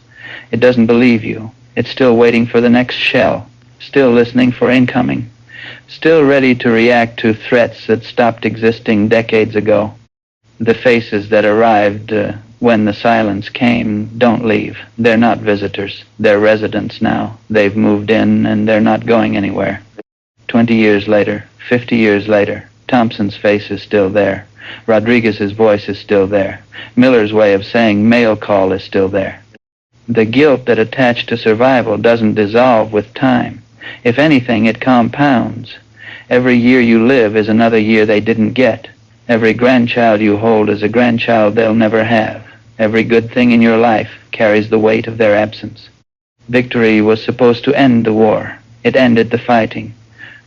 It doesn't believe you. It's still waiting for the next shell, still listening for incoming. still ready to react to threats that stopped existing decades ago. The faces that arrived when the silence came don't leave. They're not visitors. They're residents now. They've moved in and they're not going anywhere. 20 years later, 50 years later, Thompson's face is still there. Rodriguez's voice is still there. Miller's way of saying mail call is still there. The guilt that attached to survival doesn't dissolve with time. If anything, it compounds. Every year you live is another year they didn't get. Every grandchild you hold is a grandchild they'll never have. Every good thing in your life carries the weight of their absence. Victory was supposed to end the war. It ended the fighting.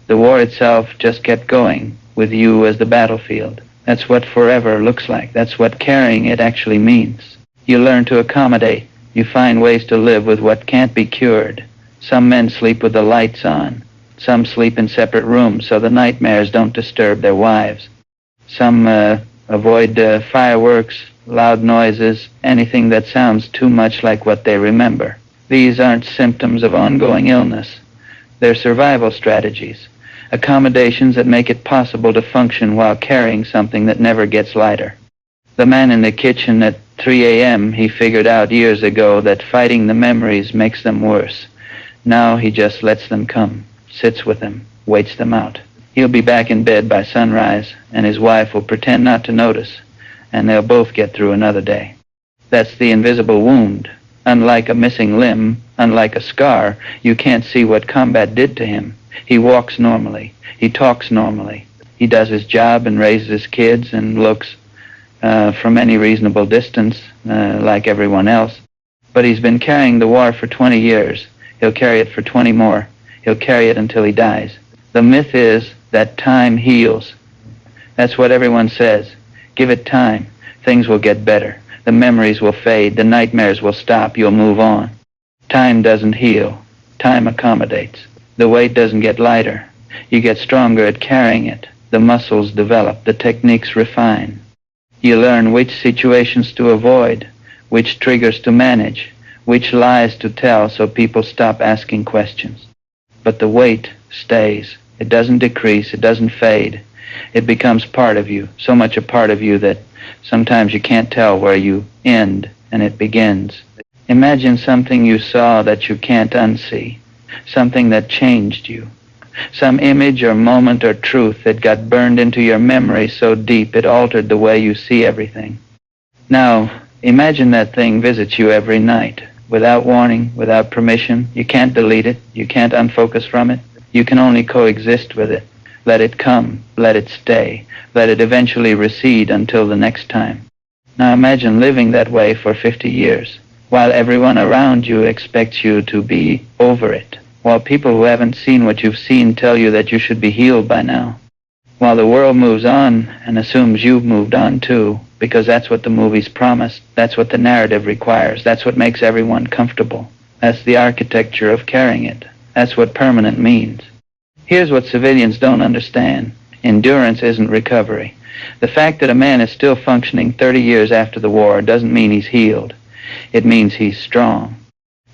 The war itself just kept going, with you as the battlefield. That's what forever looks like. That's what carrying it actually means. You learn to accommodate. You find ways to live with what can't be cured. Some men sleep with the lights on. Some sleep in separate rooms so the nightmares don't disturb their wives. Some avoid fireworks, loud noises, anything that sounds too much like what they remember. These aren't symptoms of ongoing illness. They're survival strategies, accommodations that make it possible to function while carrying something that never gets lighter. The man in the kitchen at 3 a.m., he figured out years ago that fighting the memories makes them worse. Now he just lets them come, sits with them, waits them out. He'll be back in bed by sunrise, and his wife will pretend not to notice, and they'll both get through another day. That's the invisible wound. Unlike a missing limb, unlike a scar, you can't see what combat did to him. He walks normally. He talks normally. He does his job and raises his kids and looks from any reasonable distance like everyone else. But he's been carrying the war for 20 years. He'll carry it for 20 more. He'll carry it until he dies. The myth is that time heals. That's what everyone says. Give it time. Things will get better. The memories will fade. The nightmares will stop. You'll move on. Time doesn't heal. Time accommodates. The weight doesn't get lighter. You get stronger at carrying it. The muscles develop. The techniques refine. You learn which situations to avoid, which triggers to manage, which lies to tell so people stop asking questions. But the weight stays. It doesn't decrease. It doesn't fade. It becomes part of you, so much a part of you that sometimes you can't tell where you end and it begins. Imagine something you saw that you can't unsee, something that changed you, some image or moment or truth that got burned into your memory so deep it altered the way you see everything. Now, imagine that thing visits you every night, without warning, without permission. You can't delete it. You can't unfocus from it. You can only coexist with it. Let it come. Let it stay. Let it eventually recede until the next time. Now imagine living that way for 50 years, while everyone around you expects you to be over it, while people who haven't seen what you've seen tell you that you should be healed by now, while the world moves on and assumes you've moved on too, because that's what the movies promise, that's what the narrative requires, that's what makes everyone comfortable. That's the architecture of carrying it. That's what permanent means. Here's what civilians don't understand. Endurance isn't recovery. The fact that a man is still functioning 30 years after the war doesn't mean he's healed. It means he's strong.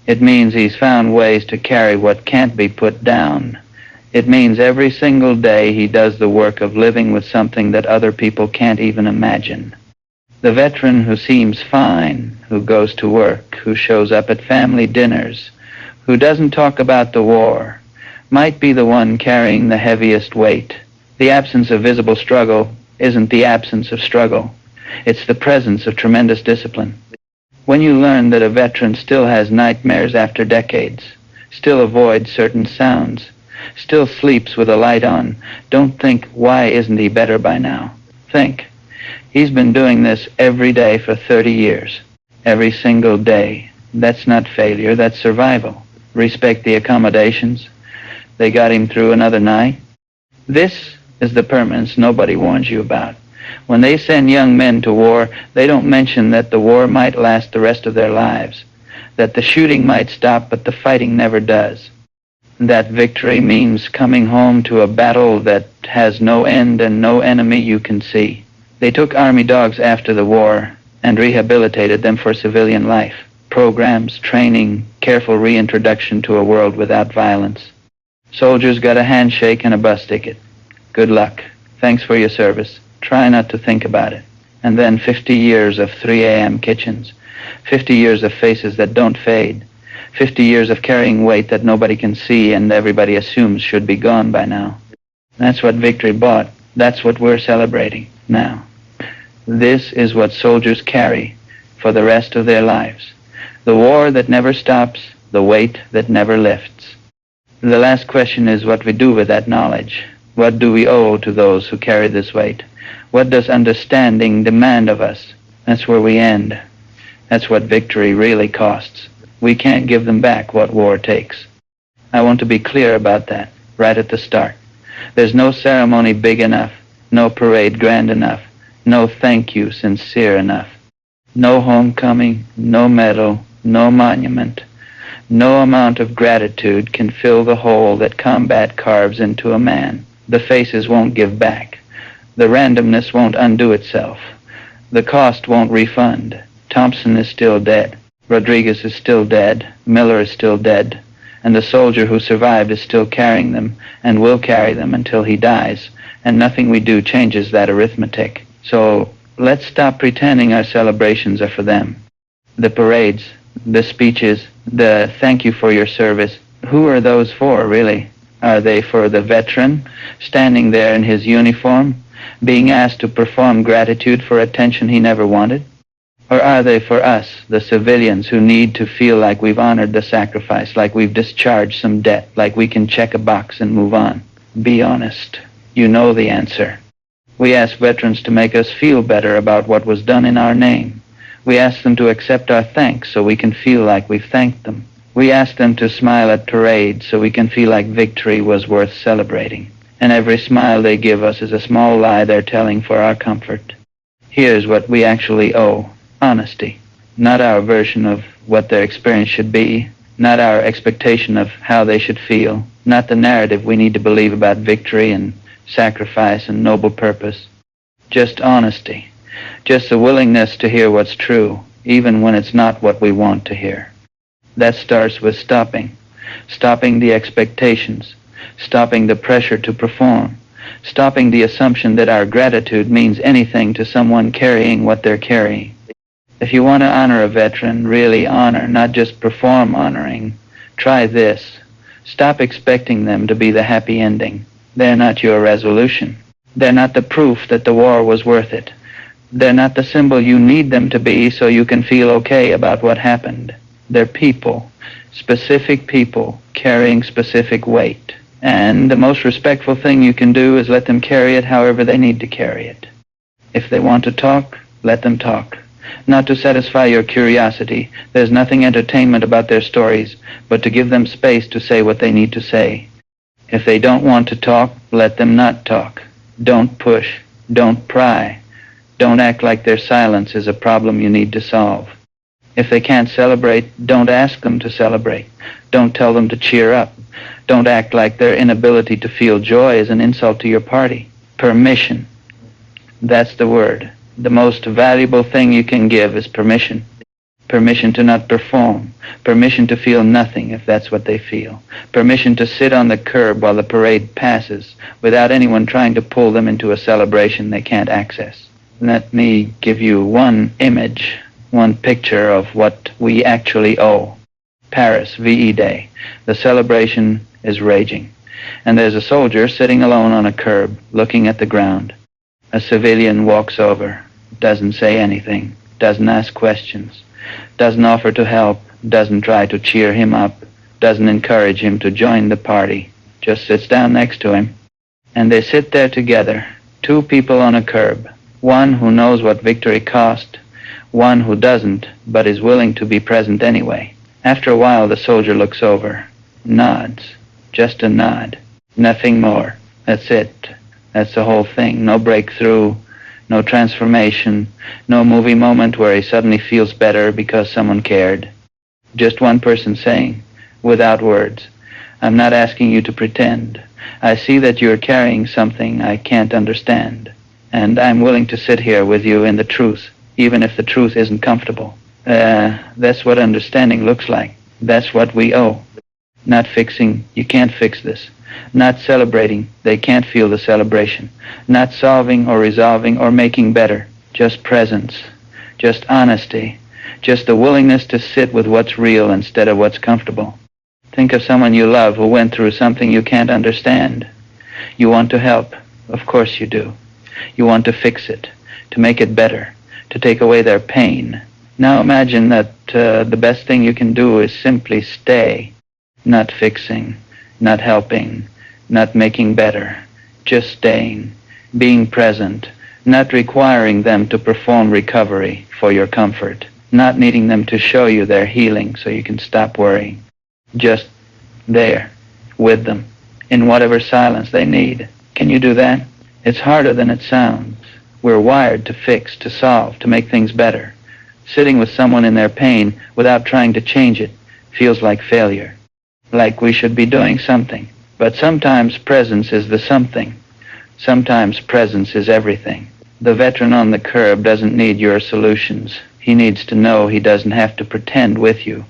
It means he's found ways to carry what can't be put down. It means every single day he does the work of living with something that other people can't even imagine. The veteran who seems fine, who goes to work, who shows up at family dinners, who doesn't talk about the war, might be the one carrying the heaviest weight. The absence of visible struggle isn't the absence of struggle. It's the presence of tremendous discipline. When you learn that a veteran still has nightmares after decades, still avoids certain sounds, still sleeps with a light on, don't think, why isn't he better by now? Think, he's been doing this every day for 30 years. Every single day. That's not failure, that's survival. Respect the accommodations. They got him through another night. This is the permanence nobody warns you about. When they send young men to war, they don't mention that the war might last the rest of their lives, that the shooting might stop, but the fighting never does. That victory means coming home to a battle that has no end and no enemy you can see. They took army dogs after the war and rehabilitated them for civilian life. Programs, training, careful reintroduction to a world without violence. Soldiers got a handshake and a bus ticket. Good luck. Thanks for your service. Try not to think about it. And then 50 years of 3 a.m. kitchens. 50 years of faces that don't fade. 50 years of carrying weight that nobody can see and everybody assumes should be gone by now. That's what victory bought. That's what we're celebrating now. This is what soldiers carry for the rest of their lives. The war that never stops, the weight that never lifts. The last question is what we do with that knowledge. What do we owe to those who carry this weight? What does understanding demand of us? That's where we end. That's what victory really costs. We can't give them back what war takes. I want to be clear about that right at the start. There's no ceremony big enough, no parade grand enough, no thank you sincere enough. No homecoming, no medal, no monument. No amount of gratitude can fill the hole that combat carves into a man. The faces won't give back. The randomness won't undo itself. The cost won't refund. Thompson is still dead. Rodriguez is still dead. Miller is still dead. And the soldier who survived is still carrying them and will carry them until he dies. And nothing we do changes that arithmetic. So let's stop pretending our celebrations are for them. The parades, the speeches, the thank you for your service. Who are those for, really? Are they for the veteran standing there in his uniform, being asked to perform gratitude for attention he never wanted? Or are they for us, the civilians who need to feel like we've honored the sacrifice, like we've discharged some debt, like we can check a box and move on? Be honest. You know the answer. We ask veterans to make us feel better about what was done in our name. We ask them to accept our thanks so we can feel like we've thanked them. We ask them to smile at parades so we can feel like victory was worth celebrating. And every smile they give us is a small lie they're telling for our comfort. Here's what we actually owe. Honesty. Not our version of what their experience should be. Not our expectation of how they should feel. Not the narrative we need to believe about victory and sacrifice and noble purpose. Just honesty. Just the willingness to hear what's true, even when it's not what we want to hear. That starts with stopping. Stopping the expectations. Stopping the pressure to perform. Stopping the assumption that our gratitude means anything to someone carrying what they're carrying. If you want to honor a veteran, really honor, not just perform honoring, try this. Stop expecting them to be the happy ending. They're not your resolution. They're not the proof that the war was worth it. They're not the symbol you need them to be so you can feel okay about what happened. They're people, specific people carrying specific weight. And the most respectful thing you can do is let them carry it however they need to carry it. If they want to talk, let them talk. Not to satisfy your curiosity. There's nothing entertainment about their stories, but to give them space to say what they need to say. If they don't want to talk, let them not talk. Don't push. Don't pry. Don't act like their silence is a problem you need to solve. If they can't celebrate, don't ask them to celebrate. Don't tell them to cheer up. Don't act like their inability to feel joy is an insult to your party. Permission. That's the word. The most valuable thing you can give is permission. Permission to not perform. Permission to feel nothing if that's what they feel. Permission to sit on the curb while the parade passes without anyone trying to pull them into a celebration they can't access. Let me give you one image, one picture of what we actually owe. Paris, VE Day. The celebration is raging. And there's a soldier sitting alone on a curb, looking at the ground. A civilian walks over, doesn't say anything, doesn't ask questions, doesn't offer to help, doesn't try to cheer him up, doesn't encourage him to join the party, just sits down next to him. And they sit there together, two people on a curb, one who knows what victory cost, one who doesn't, but is willing to be present anyway. After a while, the soldier looks over, nods, just a nod, nothing more. That's it. That's the whole thing. No breakthrough, no transformation, no movie moment where he suddenly feels better because someone cared. Just one person saying, without words, I'm not asking you to pretend. I see that you're carrying something I can't understand, and I'm willing to sit here with you in the truth, even if the truth isn't comfortable. That's what understanding looks like. That's what we owe. Not fixing, you can't fix this. Not celebrating, they can't feel the celebration. Not solving or resolving or making better. Just presence. Just honesty. Just the willingness to sit with what's real instead of what's comfortable. Think of someone you love who went through something you can't understand. You want to help. Of course you do. You want to fix it, to make it better, to take away their pain. Now imagine that the best thing you can do is simply stay. Not fixing, not helping, not making better, just staying, being present, not requiring them to perform recovery for your comfort, not needing them to show you their healing so you can stop worrying. Just there, with them, in whatever silence they need. Can you do that? It's harder than it sounds. We're wired to fix, to solve, to make things better. Sitting with someone in their pain without trying to change it feels like failure. Like we should be doing something. But sometimes presence is the something. Sometimes presence is everything. The veteran on the curb doesn't need your solutions. He needs to know he doesn't have to pretend with you.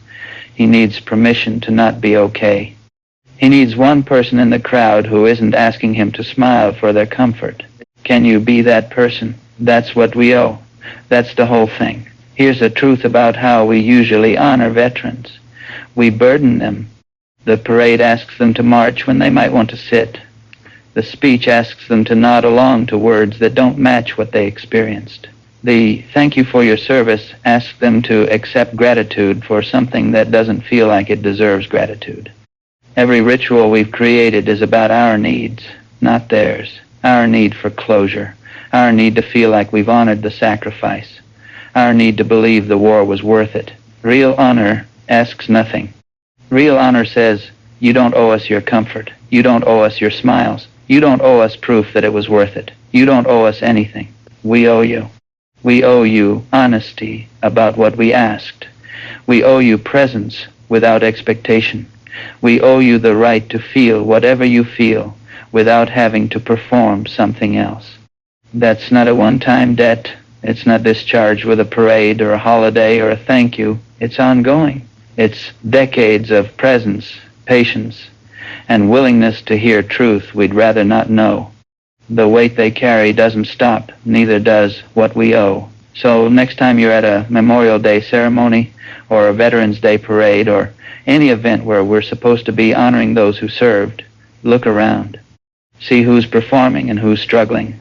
He needs permission to not be okay. He needs one person in the crowd who isn't asking him to smile for their comfort. Can you be that person? That's what we owe. That's the whole thing. Here's the truth about how we usually honor veterans. We burden them. The parade asks them to march when they might want to sit. The speech asks them to nod along to words that don't match what they experienced. The thank you for your service asks them to accept gratitude for something that doesn't feel like it deserves gratitude. Every ritual we've created is about our needs, not theirs. Our need for closure. Our need to feel like we've honored the sacrifice. Our need to believe the war was worth it. Real honor asks nothing. Real honor says, you don't owe us your comfort. You don't owe us your smiles. You don't owe us proof that it was worth it. You don't owe us anything. We owe you. We owe you honesty about what we asked. We owe you presence without expectation. We owe you the right to feel whatever you feel without having to perform something else. That's not a one-time debt. It's not discharged with a parade or a holiday or a thank you. It's ongoing. It's decades of presence, patience, and willingness to hear truth we'd rather not know. The weight they carry doesn't stop, neither does what we owe. So next time you're at a Memorial Day ceremony or a Veterans Day parade or any event where we're supposed to be honoring those who served, look around. See who's performing and who's struggling.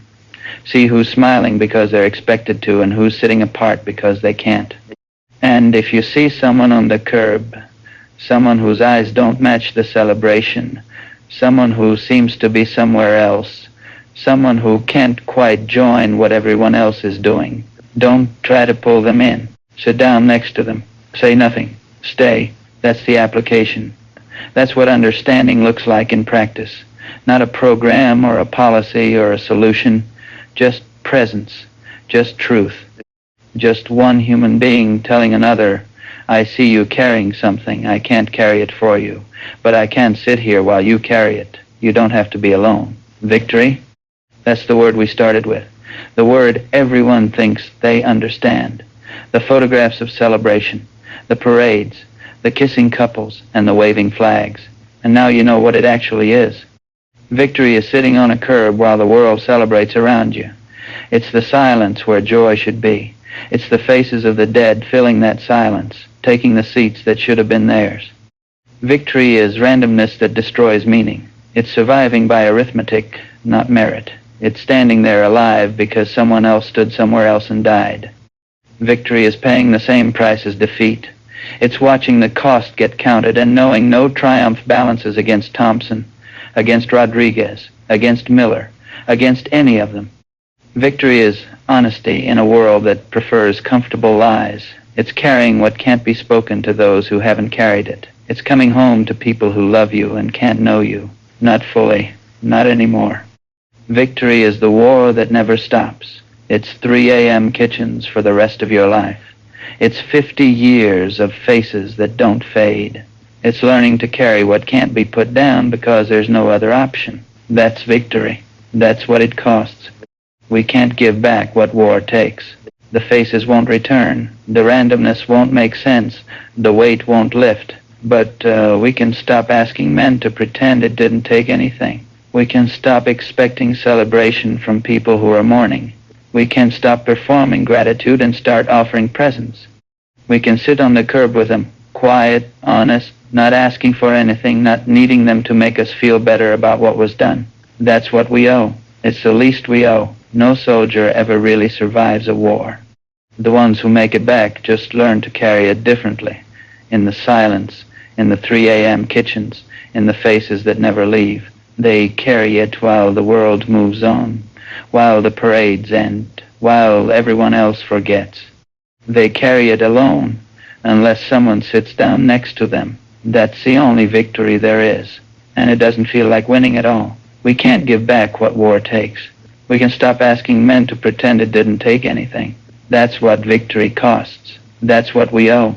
See who's smiling because they're expected to and who's sitting apart because they can't. And if you see someone on the curb, someone whose eyes don't match the celebration, someone who seems to be somewhere else, someone who can't quite join what everyone else is doing, don't try to pull them in. Sit down next to them. Say nothing. Stay. That's the application. That's what understanding looks like in practice. Not a program or a policy or a solution, just presence, just truth. Just one human being telling another, I see you carrying something. I can't carry it for you, but I can sit here while you carry it. You don't have to be alone. Victory? That's the word we started with. The word everyone thinks they understand. The photographs of celebration, the parades, the kissing couples, and the waving flags. And now you know what it actually is. Victory is sitting on a curb while the world celebrates around you. It's the silence where joy should be. It's the faces of the dead filling that silence, taking the seats that should have been theirs. Victory is randomness that destroys meaning. It's surviving by arithmetic, not merit. It's standing there alive because someone else stood somewhere else and died. Victory is paying the same price as defeat. It's watching the cost get counted and knowing no triumph balances against Thompson, against Rodriguez, against Miller, against any of them. Victory is honesty in a world that prefers comfortable lies. It's carrying what can't be spoken to those who haven't carried it. It's coming home to people who love you and can't know you. Not fully. Not anymore. Victory is the war that never stops. It's 3 a.m. kitchens for the rest of your life. It's 50 years of faces that don't fade. It's learning to carry what can't be put down because there's no other option. That's victory. That's what it costs. We can't give back what war takes. The faces won't return. The randomness won't make sense. The weight won't lift. But we can stop asking men to pretend it didn't take anything. We can stop expecting celebration from people who are mourning. We can stop performing gratitude and start offering presents. We can sit on the curb with them, quiet, honest, not asking for anything, not needing them to make us feel better about what was done. That's what we owe. It's the least we owe. No soldier ever really survives a war. The ones who make it back just learn to carry it differently. In the silence, in the 3 a.m. kitchens, in the faces that never leave. They carry it while the world moves on, while the parades end, while everyone else forgets. They carry it alone, unless someone sits down next to them. That's the only victory there is, and it doesn't feel like winning at all. We can't give back what war takes. We can stop asking men to pretend it didn't take anything. That's what victory costs. That's what we owe.